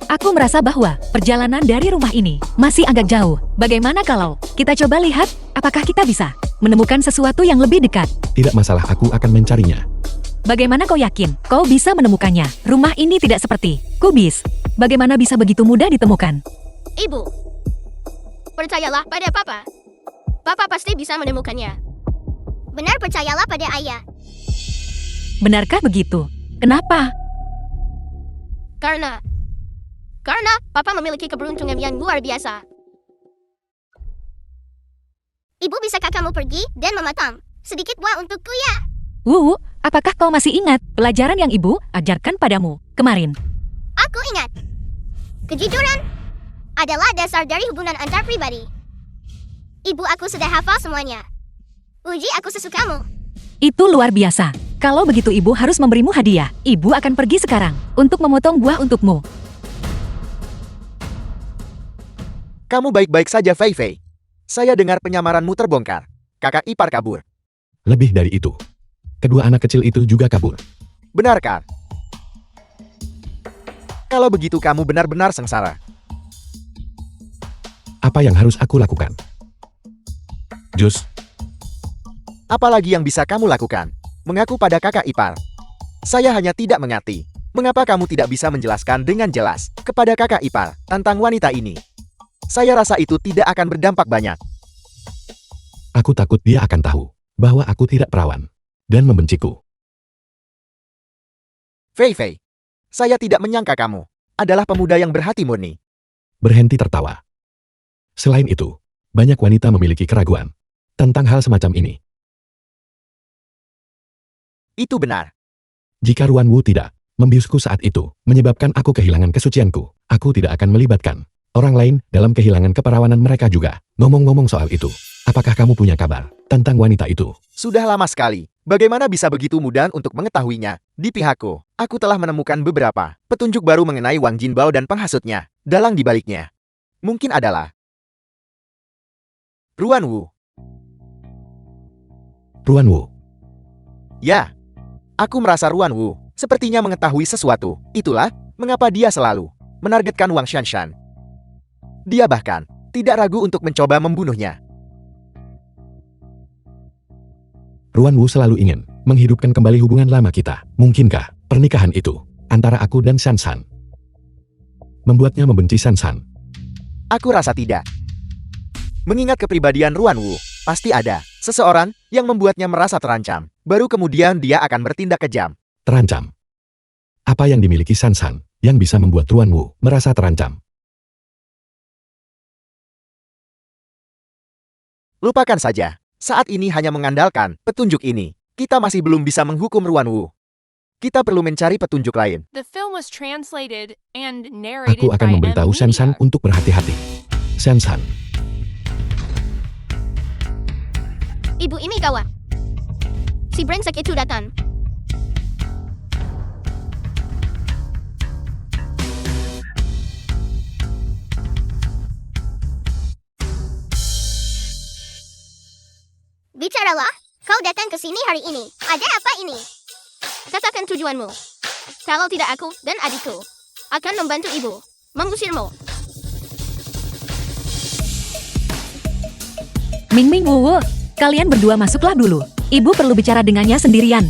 Aku merasa bahwa perjalanan dari rumah ini masih agak jauh. Bagaimana kalau kita coba lihat apakah kita bisa menemukan sesuatu yang lebih dekat? Tidak masalah, aku akan mencarinya. Bagaimana kau yakin kau bisa menemukannya? Rumah ini tidak seperti kubis. Bagaimana bisa begitu mudah ditemukan? Ibu, percayalah pada Papa. Papa pasti bisa menemukannya. Benar, percayalah pada ayah. Benarkah begitu? Kenapa? Karena Papa memiliki keberuntungan yang luar biasa. Ibu, bisakah kamu pergi dan memotong sedikit buah untukku ya? Wu, apakah kau masih ingat pelajaran yang ibu ajarkan padamu kemarin? Aku ingat. Kejujuran adalah dasar dari hubungan antar pribadi. Ibu, aku sudah hafal semuanya. Uji aku sesukamu. Itu luar biasa. Kalau begitu ibu harus memberimu hadiah. Ibu akan pergi sekarang untuk memotong buah untukmu. Kamu baik-baik saja, Fei Fei. Saya dengar penyamaranmu terbongkar. Kakak ipar kabur. Lebih dari itu, kedua anak kecil itu juga kabur. Benarkah? Kalau begitu kamu benar-benar sengsara. Apa yang harus aku lakukan? Jus, Apalagi yang bisa kamu lakukan? Mengaku pada kakak ipar. Saya hanya tidak mengerti. Mengapa kamu tidak bisa menjelaskan dengan jelas kepada kakak ipar tentang wanita ini? Saya rasa itu tidak akan berdampak banyak. aku takut dia akan tahu bahwa aku tidak perawan dan membenciku. Fei Fei, saya tidak menyangka kamu adalah pemuda yang berhati murni. Berhenti tertawa. Selain itu, banyak wanita memiliki keraguan tentang hal semacam ini. Itu benar. Jika Ruan Wu tidak membiusku saat itu, menyebabkan aku kehilangan kesucianku, aku tidak akan melibatkan orang lain dalam kehilangan keperawanan mereka juga. Ngomong-ngomong soal itu, apakah kamu punya kabar tentang wanita itu? Sudah lama sekali. Bagaimana bisa begitu mudah untuk mengetahuinya? Di pihakku, aku telah menemukan beberapa petunjuk baru mengenai Wang Jinbao dan penghasutnya. Dalang dibaliknya mungkin adalah Ruan Wu. Ruan Wu. Ya, aku merasa Ruan Wu sepertinya mengetahui sesuatu. Itulah mengapa dia selalu menargetkan Wang Shanshan. Dia bahkan tidak ragu untuk mencoba membunuhnya. Ruan Wu selalu ingin menghidupkan kembali hubungan lama kita. Mungkinkah pernikahan itu antara aku dan Sansan membuatnya membenci Sansan? Aku rasa tidak. Mengingat kepribadian Ruan Wu, pasti ada seseorang yang membuatnya merasa terancam. Baru kemudian dia akan bertindak kejam. Terancam. Apa yang dimiliki Sansan yang bisa membuat Ruan Wu merasa terancam? Lupakan saja. Saat ini hanya mengandalkan petunjuk ini. Kita masih belum bisa menghukum Ruan Wu. Kita perlu mencari petunjuk lain. The film was translated and narrated Aku akan by memberitahu M. Sensan Media. untuk berhati-hati. Sensan, Ibu ini kawan. Si brengsek itu datang. Bicaralah, kau datang ke sini hari ini. Ada apa ini? Katakan tujuanmu. Kalau tidak aku dan adikku akan membantu ibu mengusirmu. Ming Ming Wu Wu, kalian berdua masuklah dulu. Ibu perlu bicara dengannya sendirian.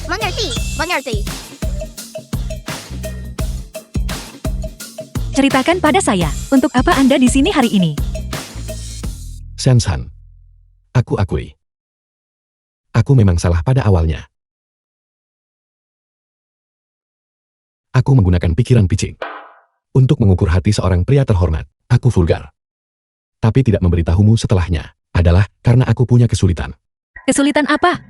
Mengerti, mengerti. Ceritakan pada saya, untuk apa Anda di sini hari ini? Sensan. Aku akui. Aku memang salah pada awalnya. Aku menggunakan pikiran picik. Untuk mengukur hati seorang pria terhormat, aku vulgar. Tapi tidak memberitahumu setelahnya, adalah karena aku punya kesulitan. Kesulitan apa?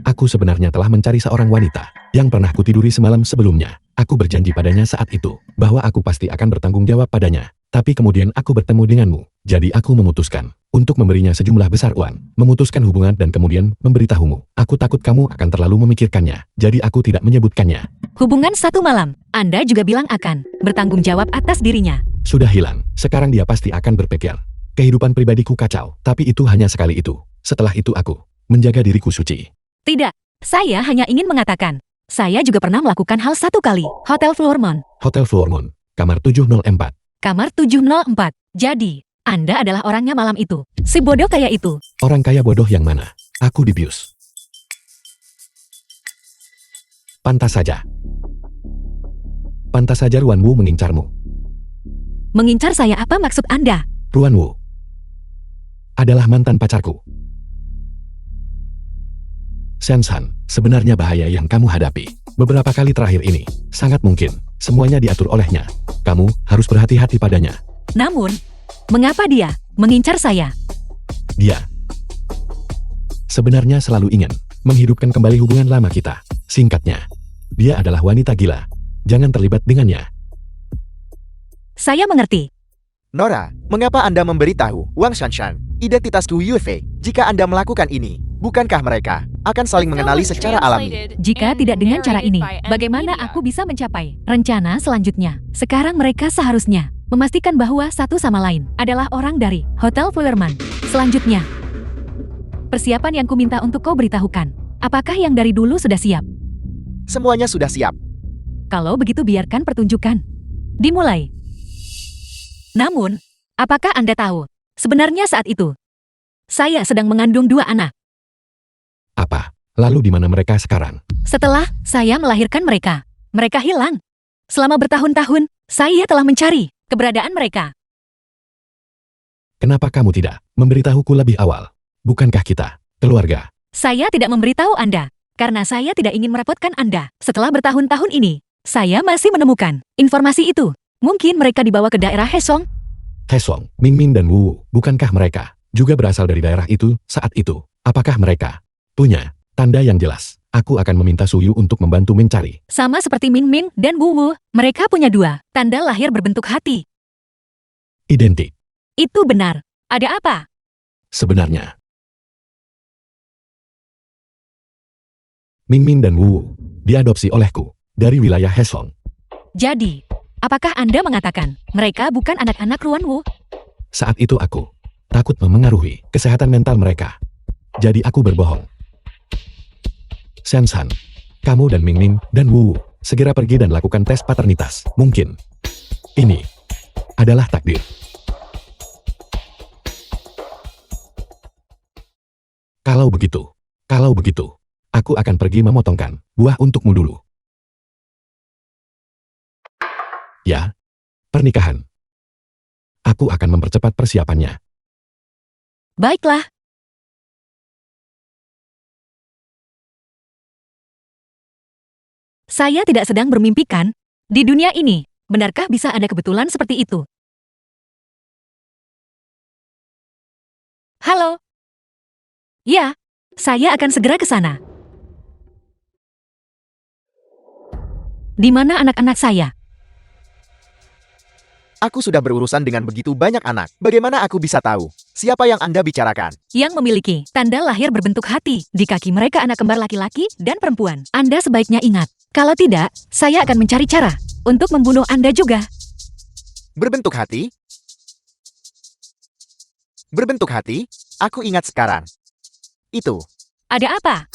Aku sebenarnya telah mencari seorang wanita yang pernah kutiduri semalam sebelumnya. Aku berjanji padanya saat itu bahwa aku pasti akan bertanggung jawab padanya. Tapi kemudian aku bertemu denganmu. Jadi aku memutuskan untuk memberinya sejumlah besar uang, memutuskan hubungan dan kemudian memberitahumu. Aku takut kamu akan terlalu memikirkannya. Jadi aku tidak menyebutkannya. Hubungan satu malam. Anda juga bilang akan bertanggung jawab atas dirinya. Sudah hilang. Sekarang dia pasti akan berpikir. Kehidupan pribadiku kacau. Tapi itu hanya sekali itu. Setelah itu aku menjaga diriku suci. Tidak, saya hanya ingin mengatakan. Saya juga pernah melakukan hal satu kali. Hotel Floormont. Hotel Floormont, kamar 704. Kamar 704. Jadi, Anda adalah orangnya malam itu. Si bodoh kayak itu. Orang kaya bodoh yang mana? Aku dibius. Pantas saja. Pantas saja Ruan Wu mengincarmu. Mengincar saya apa maksud Anda? Ruan Wu adalah mantan pacarku. Sensan, sebenarnya bahaya yang kamu hadapi. Beberapa kali terakhir ini, sangat mungkin, semuanya diatur olehnya. Kamu harus berhati-hati padanya. Namun, mengapa dia mengincar saya? Dia sebenarnya selalu ingin menghidupkan kembali hubungan lama kita. Singkatnya, dia adalah wanita gila. Jangan terlibat dengannya. Saya mengerti. Nora, mengapa Anda memberitahu Wang Shanshan identitasku Yue Fei? Jika Anda melakukan ini, bukankah mereka akan saling mengenali secara alami? Jika tidak dengan cara ini, bagaimana aku bisa mencapai rencana selanjutnya? Sekarang mereka seharusnya memastikan bahwa satu sama lain adalah orang dari Hotel Fullerman. Selanjutnya, persiapan yang kuminta untuk kau beritahukan. Apakah yang dari dulu sudah siap? Semuanya sudah siap. Kalau begitu biarkan pertunjukan dimulai. Namun, apakah Anda tahu, sebenarnya saat itu, saya sedang mengandung 2 anak. Apa? Lalu di mana mereka sekarang? Setelah saya melahirkan mereka, mereka hilang. Selama bertahun-tahun, saya telah mencari keberadaan mereka. Kenapa kamu tidak memberitahuku lebih awal? Bukankah kita keluarga? Saya tidak memberitahu Anda, karena saya tidak ingin merepotkan Anda. Setelah bertahun-tahun ini, saya masih menemukan informasi itu. Mungkin mereka dibawa ke daerah Hesong. Hesong, Ming Ming dan Wu, bukankah mereka juga berasal dari daerah itu saat itu? Apakah mereka punya tanda yang jelas? Aku akan meminta Suyu untuk membantu mencari. Sama seperti Ming Ming dan Wu Wu, mereka punya 2 tanda lahir berbentuk hati. Identik. Itu benar. Ada apa? Sebenarnya, Ming Ming dan Wu diadopsi olehku dari wilayah Hesong. Jadi, apakah Anda mengatakan mereka bukan anak-anak Ruan Wu? Saat itu aku takut memengaruhi kesehatan mental mereka. Jadi aku berbohong. Sensan, kamu dan Ming Ming dan Wu segera pergi dan lakukan tes paternitas. Mungkin ini adalah takdir. Kalau begitu, aku akan pergi memotongkan buah untukmu dulu. Ya, pernikahan. Aku akan mempercepat persiapannya. Baiklah. Saya tidak sedang bermimpikan. Di dunia ini, benarkah bisa ada kebetulan seperti itu? Halo? Ya, saya akan segera ke sana. Di mana anak-anak saya? Aku sudah berurusan dengan begitu banyak anak. Bagaimana aku bisa tahu siapa yang Anda bicarakan? Yang memiliki tanda lahir berbentuk hati di kaki mereka anak kembar laki-laki dan perempuan. Anda sebaiknya ingat. Kalau tidak, saya akan mencari cara untuk membunuh Anda juga. Berbentuk hati? Berbentuk hati? Aku ingat sekarang. Itu. Ada apa?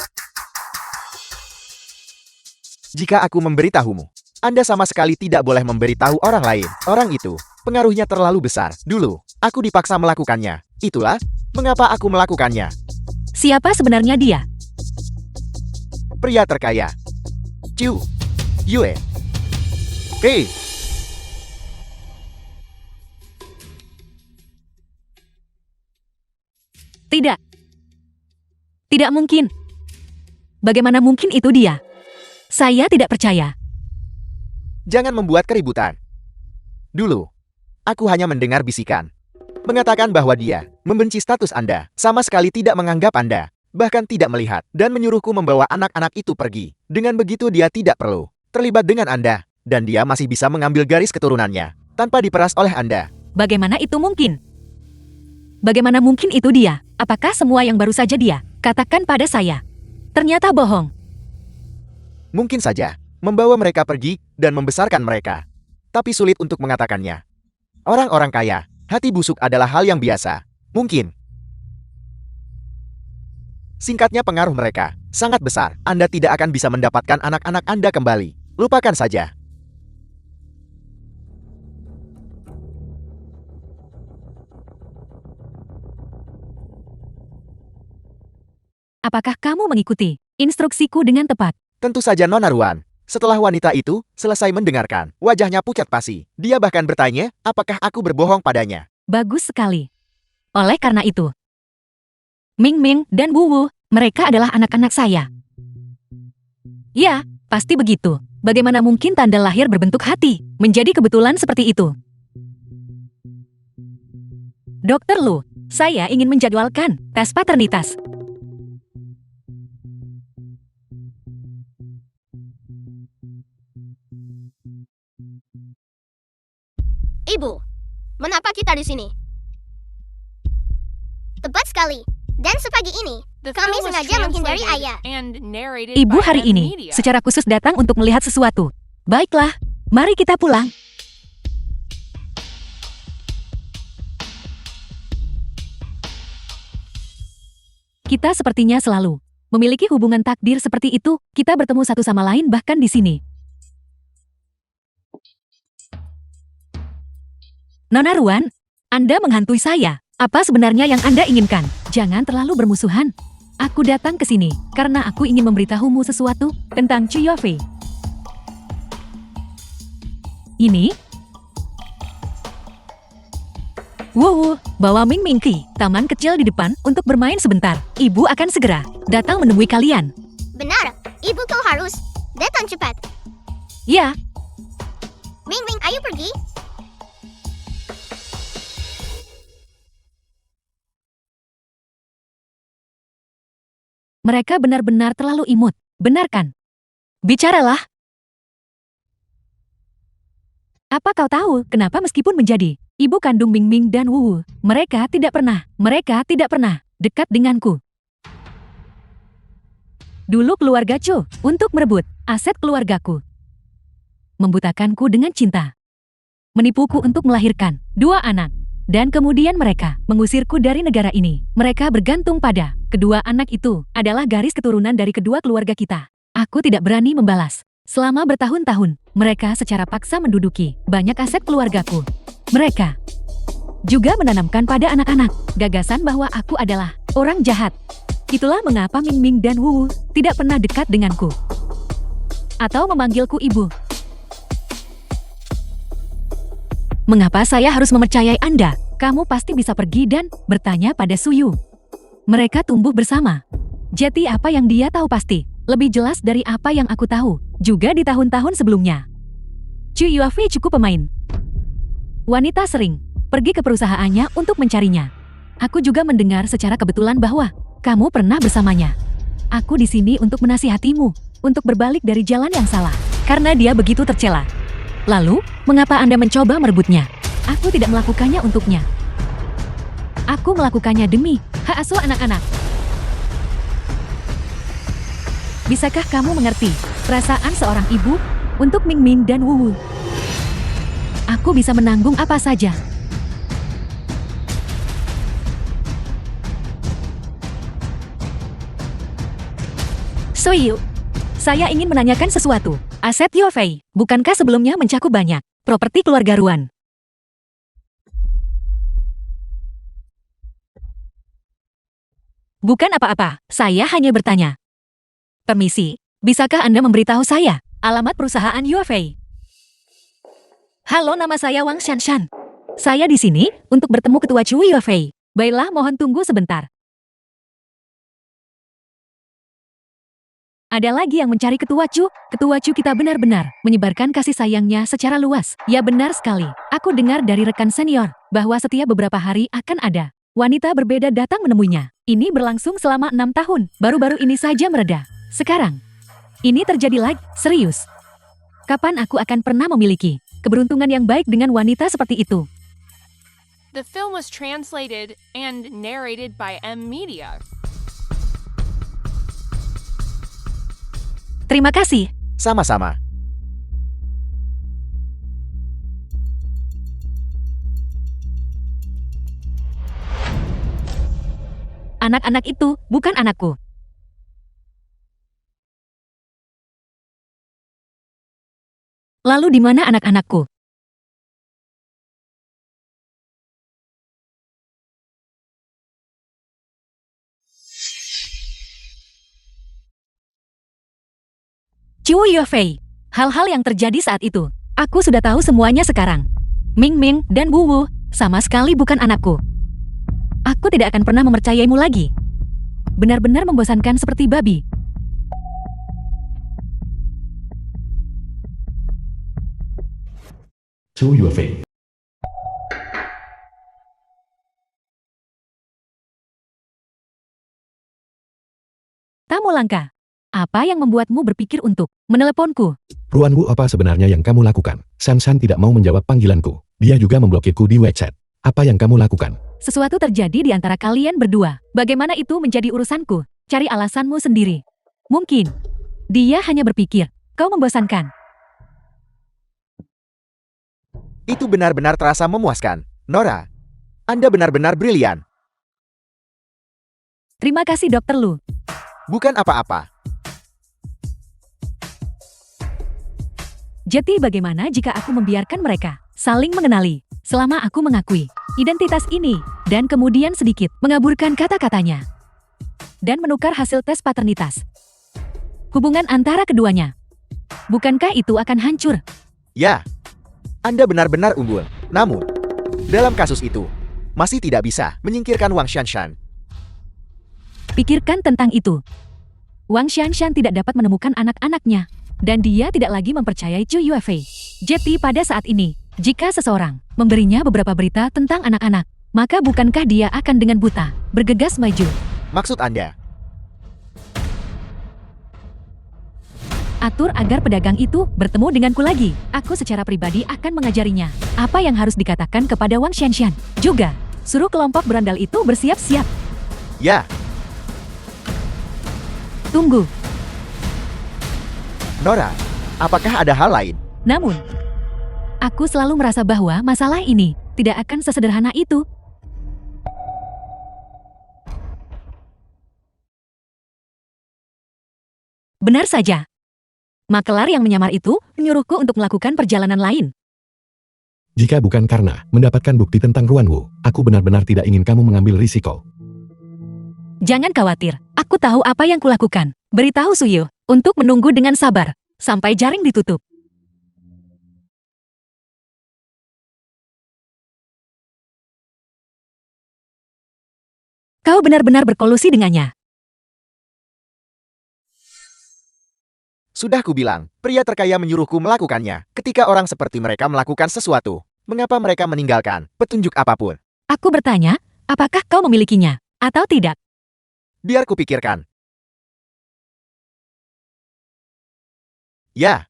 Jika aku memberitahumu, Anda sama sekali tidak boleh memberitahu orang lain. Orang itu, pengaruhnya terlalu besar. Dulu, aku dipaksa melakukannya. Itulah mengapa aku melakukannya. Siapa sebenarnya dia? Pria terkaya. Chu Yue. Hei, Tidak. Tidak mungkin. Bagaimana mungkin itu dia? Saya tidak percaya. jangan membuat keributan. Dulu, aku hanya mendengar bisikan. Mengatakan bahwa dia membenci status Anda, sama sekali tidak menganggap Anda, bahkan tidak melihat, dan menyuruhku membawa anak-anak itu pergi. Dengan begitu dia tidak perlu terlibat dengan Anda, dan dia masih bisa mengambil garis keturunannya, tanpa diperas oleh Anda. Bagaimana itu mungkin? Bagaimana mungkin itu dia? Apakah semua yang baru saja dia katakan pada saya ternyata bohong? Mungkin saja, membawa mereka pergi dan membesarkan mereka. Tapi sulit untuk mengatakannya. Orang-orang kaya, hati busuk adalah hal yang biasa. Mungkin. Singkatnya pengaruh mereka sangat besar. Anda tidak akan bisa mendapatkan anak-anak Anda kembali. Lupakan saja. Apakah kamu mengikuti instruksiku dengan tepat? Tentu saja Nona Ruan. Setelah wanita itu selesai mendengarkan, wajahnya pucat pasi. Dia bahkan bertanya, apakah aku berbohong padanya. Bagus sekali. Oleh karena itu, Ming Ming dan Wu Wu, mereka adalah anak-anak saya. Ya, pasti begitu. Bagaimana mungkin tanda lahir berbentuk hati menjadi kebetulan seperti itu? Dokter Lu, saya ingin menjadwalkan tes paternitas. Ibu, mengapa kita di sini? Tepat sekali. Dan sepagi ini, The kami film was sengaja menghindari translated ayah. and narrated Ibu by hari M ini Media. secara khusus datang untuk melihat sesuatu. Baiklah, mari kita pulang. Kita sepertinya selalu memiliki hubungan takdir seperti itu. Kita bertemu satu sama lain bahkan di sini. Nona Ruan, Anda menghantui saya. Apa sebenarnya yang Anda inginkan? Jangan terlalu bermusuhan. Aku datang ke sini karena aku ingin memberitahumu sesuatu tentang Chu Yofei. Ini? Wow, bawa Ming Ming ke taman kecil di depan untuk bermain sebentar. Ibu akan segera datang menemui kalian. Benar, ibu kau harus datang cepat. Ya, Ming Ming, ayo pergi. mereka benar-benar terlalu imut. Benar kan? Bicaralah. Apa kau tahu kenapa meskipun menjadi ibu kandung Ming Ming dan Wu Wu, mereka tidak pernah dekat denganku. Dulu keluarga Chu untuk merebut aset keluargaku. Membutakanku dengan cinta. Menipuku untuk melahirkan 2 anak. Dan kemudian mereka mengusirku dari negara ini. Mereka bergantung pada kedua anak itu adalah garis keturunan dari kedua keluarga kita. Aku tidak berani membalas. Selama bertahun-tahun, mereka secara paksa menduduki banyak aset keluargaku. Mereka juga menanamkan pada anak-anak gagasan bahwa aku adalah orang jahat. Itulah mengapa Ming Ming dan Wu Wu tidak pernah dekat denganku. Atau memanggilku ibu. Mengapa saya harus mempercayai Anda? Kamu pasti bisa pergi dan bertanya pada Suyu. Mereka tumbuh bersama. Jadi apa yang dia tahu pasti lebih jelas dari apa yang aku tahu, juga di tahun-tahun sebelumnya. Chu Yuafei cukup pemain. Wanita sering pergi ke perusahaannya untuk mencarinya. Aku juga mendengar secara kebetulan bahwa kamu pernah bersamanya. Aku di sini untuk menasihatimu, untuk berbalik dari jalan yang salah, karena dia begitu tercela. Lalu, mengapa Anda mencoba merebutnya? Aku tidak melakukannya untuknya. Aku melakukannya demi hak asuh anak-anak. Bisakah kamu mengerti perasaan seorang ibu untuk Ming Ming dan Wu Wu? Aku bisa menanggung apa saja. Soyu, saya ingin menanyakan sesuatu. Aset Yofei, bukankah sebelumnya mencakup banyak properti keluarga Ruan? Bukan apa-apa, saya hanya bertanya. Permisi, bisakah Anda memberitahu saya alamat perusahaan Yofei? Halo, nama saya Wang Shanshan. Saya di sini untuk bertemu Ketua Chu Yofei. Baiklah, mohon tunggu sebentar. Ada lagi yang mencari Ketua Chu. Ketua Chu kita benar-benar menyebarkan kasih sayangnya secara luas. Ya benar sekali. Aku dengar dari rekan senior bahwa setiap beberapa hari akan ada wanita berbeda datang menemuinya. Ini berlangsung selama 6 tahun. Baru-baru ini saja mereda. Sekarang, ini terjadi lagi. Serius. Kapan aku akan pernah memiliki keberuntungan yang baik dengan wanita seperti itu? The film was translated and narrated by M Media. Terima kasih. Sama-sama. Anak-anak itu bukan anakku. Lalu di mana anak-anakku? Chu Yofei, hal-hal yang terjadi saat itu, aku sudah tahu semuanya sekarang. Ming Ming dan Wu Wu sama sekali bukan anakku. Aku tidak akan pernah mempercayaimu lagi. Benar-benar membosankan seperti babi. Chu Yufei. Tamu langka, apa yang membuatmu berpikir untuk meneleponku? Ruan Wu, apa sebenarnya yang kamu lakukan? Shanshan tidak mau menjawab panggilanku. Dia juga memblokirku di WeChat. Apa yang kamu lakukan? Sesuatu terjadi di antara kalian berdua. Bagaimana itu menjadi urusanku? Cari alasanmu sendiri. Mungkin dia hanya berpikir kau membosankan. Itu benar-benar terasa memuaskan. Nora, Anda benar-benar brilian. Terima kasih Dr. Lu. Bukan apa-apa. Jadi bagaimana jika aku membiarkan mereka saling mengenali selama aku mengakui identitas ini dan kemudian sedikit mengaburkan kata-katanya dan menukar hasil tes paternitas? Hubungan antara keduanya, bukankah itu akan hancur? Ya, Anda benar-benar unggul. Namun, dalam kasus itu, masih tidak bisa menyingkirkan Wang Shanshan. Pikirkan tentang itu. Wang Shanshan tidak dapat menemukan anak-anaknya, dan dia tidak lagi mempercayai Chu Yufei. Jadi pada saat ini, jika seseorang memberinya beberapa berita tentang anak-anak, maka bukankah dia akan dengan buta bergegas maju? Maksud Anda? Atur agar pedagang itu bertemu denganku lagi. Aku secara pribadi akan mengajarinya apa yang harus dikatakan kepada Wang Shanshan. Juga, suruh kelompok berandal itu bersiap-siap. Ya, Tunggu. Nora, apakah ada hal lain? Namun, aku selalu merasa bahwa masalah ini tidak akan sesederhana itu. Benar saja. Makelar yang menyamar itu menyuruhku untuk melakukan perjalanan lain. Jika bukan karena mendapatkan bukti tentang Ruan Wu, aku benar-benar tidak ingin kamu mengambil risiko. Jangan khawatir, aku tahu apa yang kulakukan. Beritahu Suyu untuk menunggu dengan sabar sampai jaring ditutup. Kau benar-benar berkolusi dengannya. Sudah kubilang, pria terkaya menyuruhku melakukannya. Ketika orang seperti mereka melakukan sesuatu, mengapa mereka meninggalkan petunjuk apapun? Aku bertanya, Apakah kau memilikinya, atau tidak? Biar kupikirkan. Ya.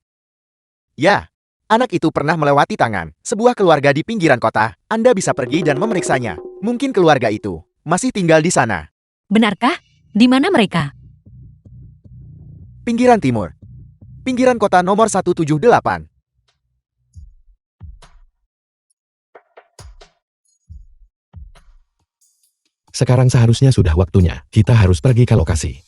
Ya. Anak itu pernah melewati tangan sebuah keluarga di pinggiran kota. Anda bisa pergi dan memeriksanya. Mungkin keluarga itu masih tinggal di sana. Benarkah? Di mana mereka? Pinggiran timur. Pinggiran kota nomor 178. Sekarang seharusnya sudah waktunya. Kita harus pergi ke lokasi.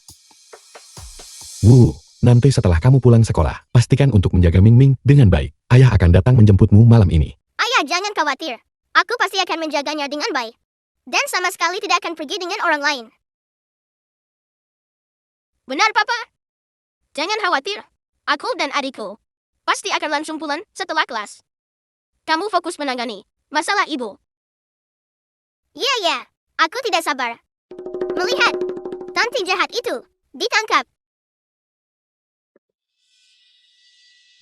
Wu, nanti setelah kamu pulang sekolah, pastikan untuk menjaga Ming Ming dengan baik. Ayah akan datang menjemputmu malam ini. Ayah, jangan khawatir. Aku pasti akan menjaganya dengan baik. Dan sama sekali tidak akan pergi dengan orang lain. Benar, Papa. Jangan khawatir. Aku dan adikku pasti akan langsung pulang setelah kelas. Kamu fokus menangani masalah ibu. Ya. Aku tidak sabar melihat tanti jahat itu ditangkap.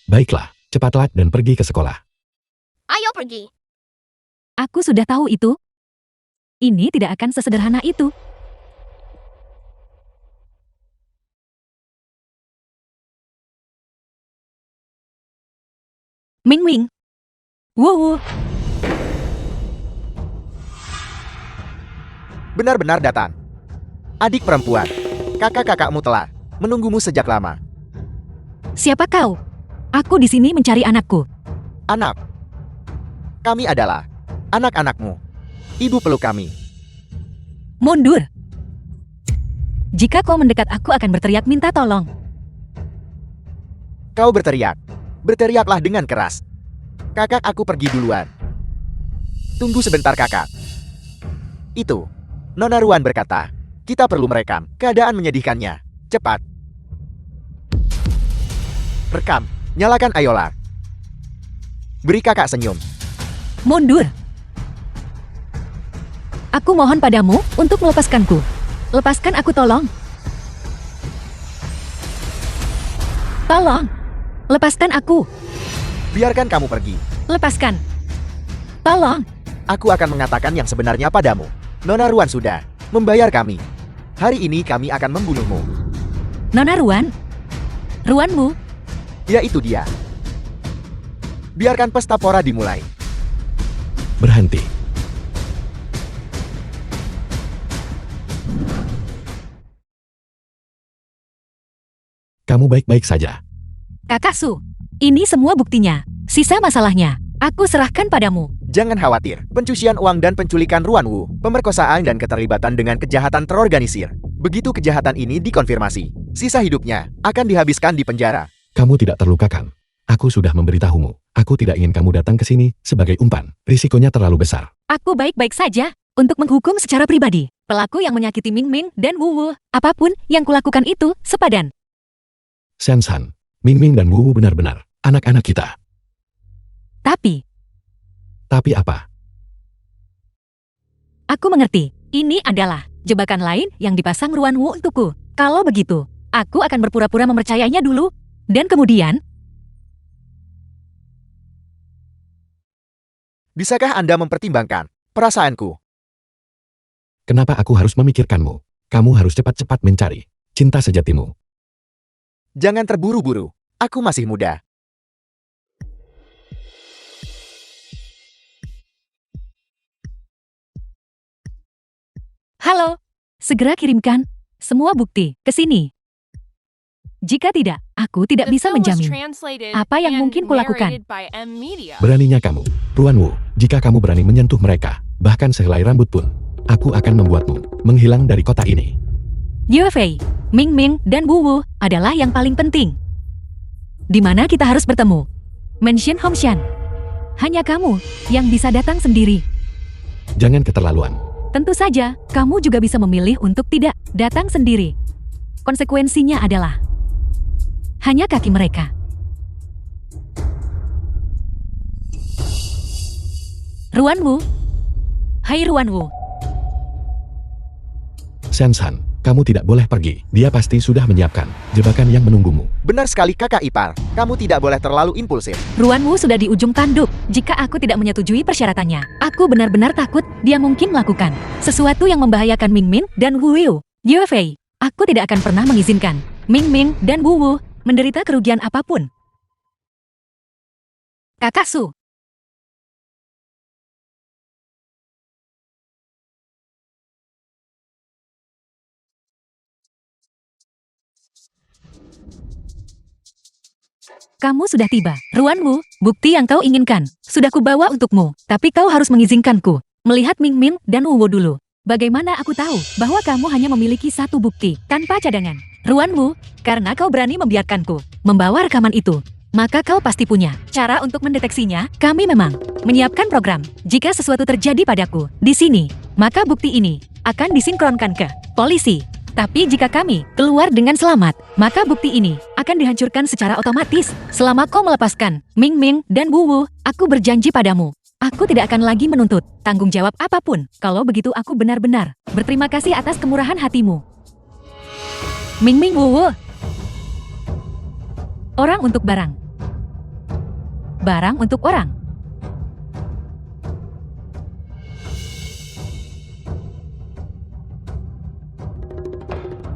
Baiklah, cepatlah dan pergi ke sekolah. Ayo pergi. Aku sudah tahu itu. Ini tidak akan sesederhana itu. Ming Ming. Wu. Benar-benar datang. Adik perempuan, kakak-kakakmu telah menunggumu sejak lama. Siapa kau? Aku di sini mencari anakku. Anak. Kami adalah anak-anakmu. Ibu peluk kami. Mundur. Jika kau mendekat, aku akan berteriak minta tolong. Kau berteriak. Berteriaklah dengan keras. Kakak aku pergi duluan. Tunggu sebentar, kakak. Itu. Nona Ruan berkata, kita perlu merekam keadaan menyedihkannya. Cepat. Rekam. Nyalakan Ayola. Beri kakak senyum. Mundur. Aku mohon padamu untuk melepaskanku. Lepaskan aku, tolong. Tolong. Lepaskan aku. Biarkan kamu pergi. Lepaskan. Tolong. Aku akan mengatakan yang sebenarnya padamu. Nona Ruan sudah membayar kami. Hari ini kami akan membunuhmu. Nona Ruan? Ruanmu? Ya, itu dia. Biarkan pesta pora dimulai. Berhenti. Kamu baik-baik saja. Kakak Su, ini semua buktinya. Sisa masalahnya, aku serahkan padamu. Jangan khawatir, pencucian uang dan penculikan Ruan Wu, pemerkosaan dan keterlibatan dengan kejahatan terorganisir. Begitu kejahatan ini dikonfirmasi, sisa hidupnya akan dihabiskan di penjara. Kamu tidak terlukakan. Aku sudah memberitahumu. Aku tidak ingin kamu datang ke sini sebagai umpan. Risikonya terlalu besar. Aku baik-baik saja untuk menghukum secara pribadi pelaku yang menyakiti Ming Ming dan Wu Wu. Apapun yang kulakukan itu sepadan. Sensan, Ming Ming dan Wu Wu benar-benar anak-anak kita. Tapi apa? Aku mengerti. Ini adalah jebakan lain yang dipasang Ruan Wu untukku. Kalau begitu, aku akan berpura-pura mempercayainya dulu. Dan kemudian, Bisakah Anda mempertimbangkan perasaanku? Kenapa aku harus memikirkanmu? Kamu harus cepat-cepat mencari cinta sejatimu. Jangan terburu-buru. Aku masih muda. halo, segera kirimkan semua bukti ke sini. Jika tidak, aku tidak The bisa film was menjamin translated apa yang and mungkin kulakukan. narrated by M Media. Beraninya kamu, Ruan Wu, jika kamu berani menyentuh mereka, bahkan sehelai rambut pun, aku akan membuatmu menghilang dari kota ini. Yue Fei, Ming Ming, dan Wu Wu adalah yang paling penting. Di mana kita harus bertemu? Mansion Hongshan. Hanya kamu yang bisa datang sendiri. Jangan keterlaluan. Tentu saja, kamu juga bisa memilih untuk tidak datang sendiri. Konsekuensinya adalah hanya kaki mereka. Ruan Wu. Hai Ruan Wu. Sensan, Kamu tidak boleh pergi. Dia pasti sudah menyiapkan jebakan yang menunggumu. Benar sekali kakak ipar. Kamu tidak boleh terlalu impulsif. Ruanwu sudah di ujung tanduk. Jika aku tidak menyetujui persyaratannya, aku benar-benar takut dia mungkin melakukan sesuatu yang membahayakan Ming Min dan Wu Yu. Yue Fei, aku tidak akan pernah mengizinkan Ming Min dan Wu Wu menderita kerugian apapun. Kakak Su. Kamu sudah tiba. Ruanwu, bukti yang kau inginkan. Sudah kubawa untukmu. Tapi kau harus mengizinkanku melihat Ming Min dan Wu Wu dulu. Bagaimana aku tahu bahwa kamu hanya memiliki satu bukti tanpa cadangan? Ruanwu, karena kau berani membiarkanku membawa rekaman itu, maka kau pasti punya cara untuk mendeteksinya. Kami memang menyiapkan program. Jika sesuatu terjadi padaku di sini, maka bukti ini akan disinkronkan ke polisi. Tapi jika kami keluar dengan selamat, maka bukti ini akan dihancurkan secara otomatis. Selama kau melepaskan Ming Min dan Wu Wu, aku berjanji padamu, aku tidak akan lagi menuntut tanggung jawab apapun. Kalau begitu aku benar-benar berterima kasih atas kemurahan hatimu. Ming Min Wu Wu. Orang untuk barang. Barang untuk orang.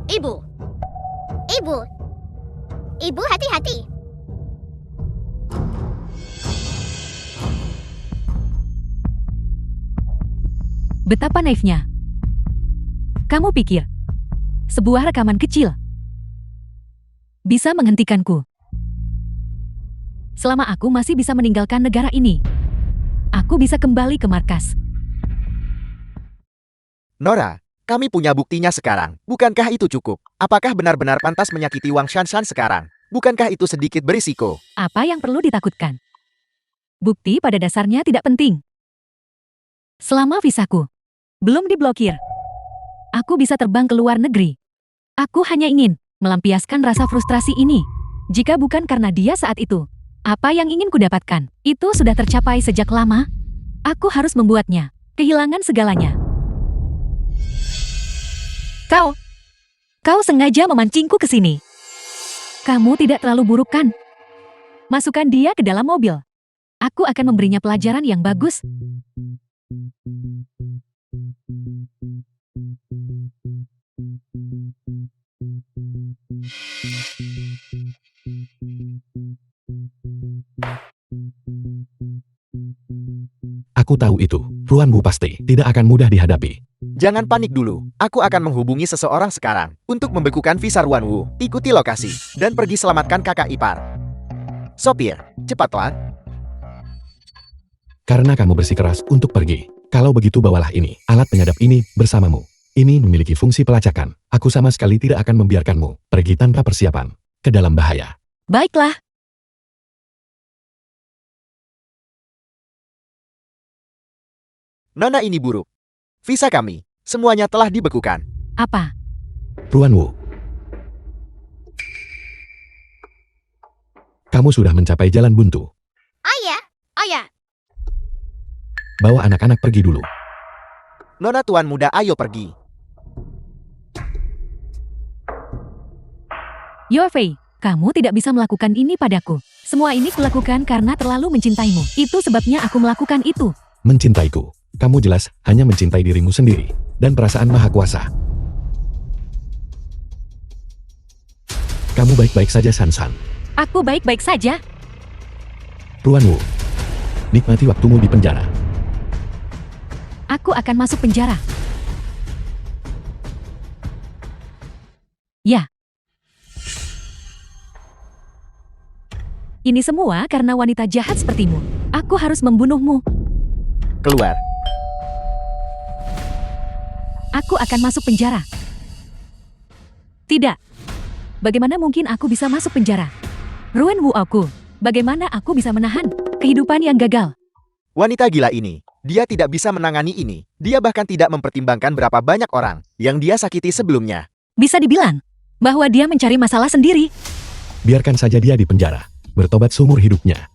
Ibu. Ibu. Ibu hati-hati. Betapa naifnya. Kamu pikir sebuah rekaman kecil bisa menghentikanku? Selama aku masih bisa meninggalkan negara ini, aku bisa kembali ke markas. Nora, kami punya buktinya sekarang. Bukankah itu cukup? Apakah benar-benar pantas menyakiti Wang Shanshan sekarang? Bukankah itu sedikit berisiko? Apa yang perlu ditakutkan? Bukti pada dasarnya tidak penting. Selama visaku belum diblokir, aku bisa terbang ke luar negeri. Aku hanya ingin melampiaskan rasa frustrasi ini. Jika bukan karena dia saat itu, apa yang ingin kudapatkan itu sudah tercapai sejak lama. Aku harus membuatnya kehilangan segalanya. Kau sengaja memancingku ke sini. Kamu tidak terlalu buruk kan? Masukkan dia ke dalam mobil. Aku akan memberinya pelajaran yang bagus. Aku tahu itu. Ruanwu pasti tidak akan mudah dihadapi. Jangan panik dulu. Aku akan menghubungi seseorang sekarang untuk membekukan visa Ruanwu. Ikuti lokasi dan pergi selamatkan kakak ipar. Sopir, cepatlah. Karena kamu bersikeras untuk pergi. Kalau begitu bawalah ini, alat penyadap ini, bersamamu. Ini memiliki fungsi pelacakan. Aku sama sekali tidak akan membiarkanmu pergi tanpa persiapan ke dalam bahaya. Baiklah. Nona ini buruk. Visa kami, semuanya telah dibekukan. Apa? Ruanwu. Kamu sudah mencapai jalan buntu. Ayah. Bawa anak-anak pergi dulu. Nona tuan muda, ayo pergi. Yue Fei, kamu tidak bisa melakukan ini padaku. Semua ini kulakukan karena terlalu mencintaimu. Itu sebabnya aku melakukan itu. Mencintaiku. Kamu jelas hanya mencintai dirimu sendiri dan perasaan maha kuasa. Kamu baik-baik saja, Sansan. Aku baik-baik saja. Ruanwu. Nikmati waktumu di penjara. Aku akan masuk penjara. Ya. Ini semua karena wanita jahat sepertimu. Aku harus membunuhmu. Keluar. Aku akan masuk penjara. Tidak. Bagaimana mungkin aku bisa masuk penjara? Ruanwu aku. Bagaimana aku bisa menahan kehidupan yang gagal? Wanita gila ini, dia tidak bisa menangani ini. Dia bahkan tidak mempertimbangkan berapa banyak orang yang dia sakiti sebelumnya. Bisa dibilang bahwa dia mencari masalah sendiri. Biarkan saja dia di penjara, bertobat seumur hidupnya.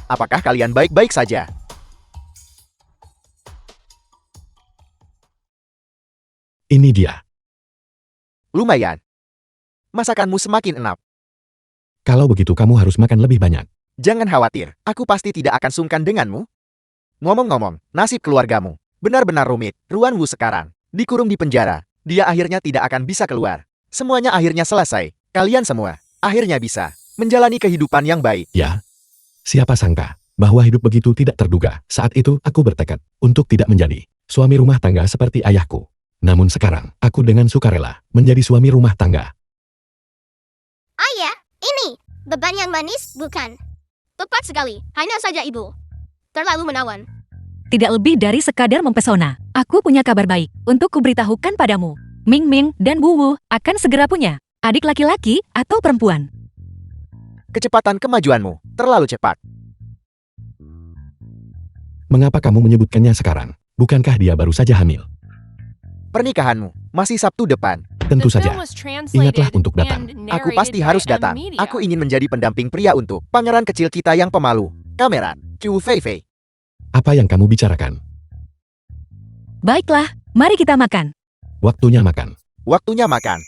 Apakah kalian baik-baik saja? Ini dia. Lumayan. Masakanmu semakin enak. Kalau begitu kamu harus makan lebih banyak. Jangan khawatir, aku pasti tidak akan sungkan denganmu. Ngomong-ngomong, nasib keluargamu benar-benar rumit. Ruanwu sekarang dikurung di penjara. Dia akhirnya tidak akan bisa keluar. Semuanya akhirnya selesai. Kalian semua akhirnya bisa menjalani kehidupan yang baik. Ya. Siapa sangka bahwa hidup begitu tidak terduga. Saat itu aku bertekad untuk tidak menjadi suami rumah tangga seperti ayahku. Namun sekarang aku dengan sukarela menjadi suami rumah tangga. Ayah, ini beban yang manis, bukan? Tepat sekali, hanya saja ibu terlalu menawan. Tidak lebih dari sekadar mempesona. Aku punya kabar baik untuk kuberitahukan padamu. Ming Ming dan Wu Wu akan segera punya adik laki-laki atau perempuan. Kecepatan kemajuanmu terlalu cepat. Mengapa kamu menyebutkannya sekarang? Bukankah dia baru saja hamil? Pernikahanmu masih Sabtu depan. Tentu The saja. film was translated Ingatlah untuk datang. and Aku narrated pasti by harus M datang. Media. Aku ingin menjadi pendamping pria untuk pangeran kecil kita yang pemalu. Kameran, Chu Fei Fei. Apa yang kamu bicarakan? Baiklah, mari kita makan. Waktunya makan. Waktunya makan.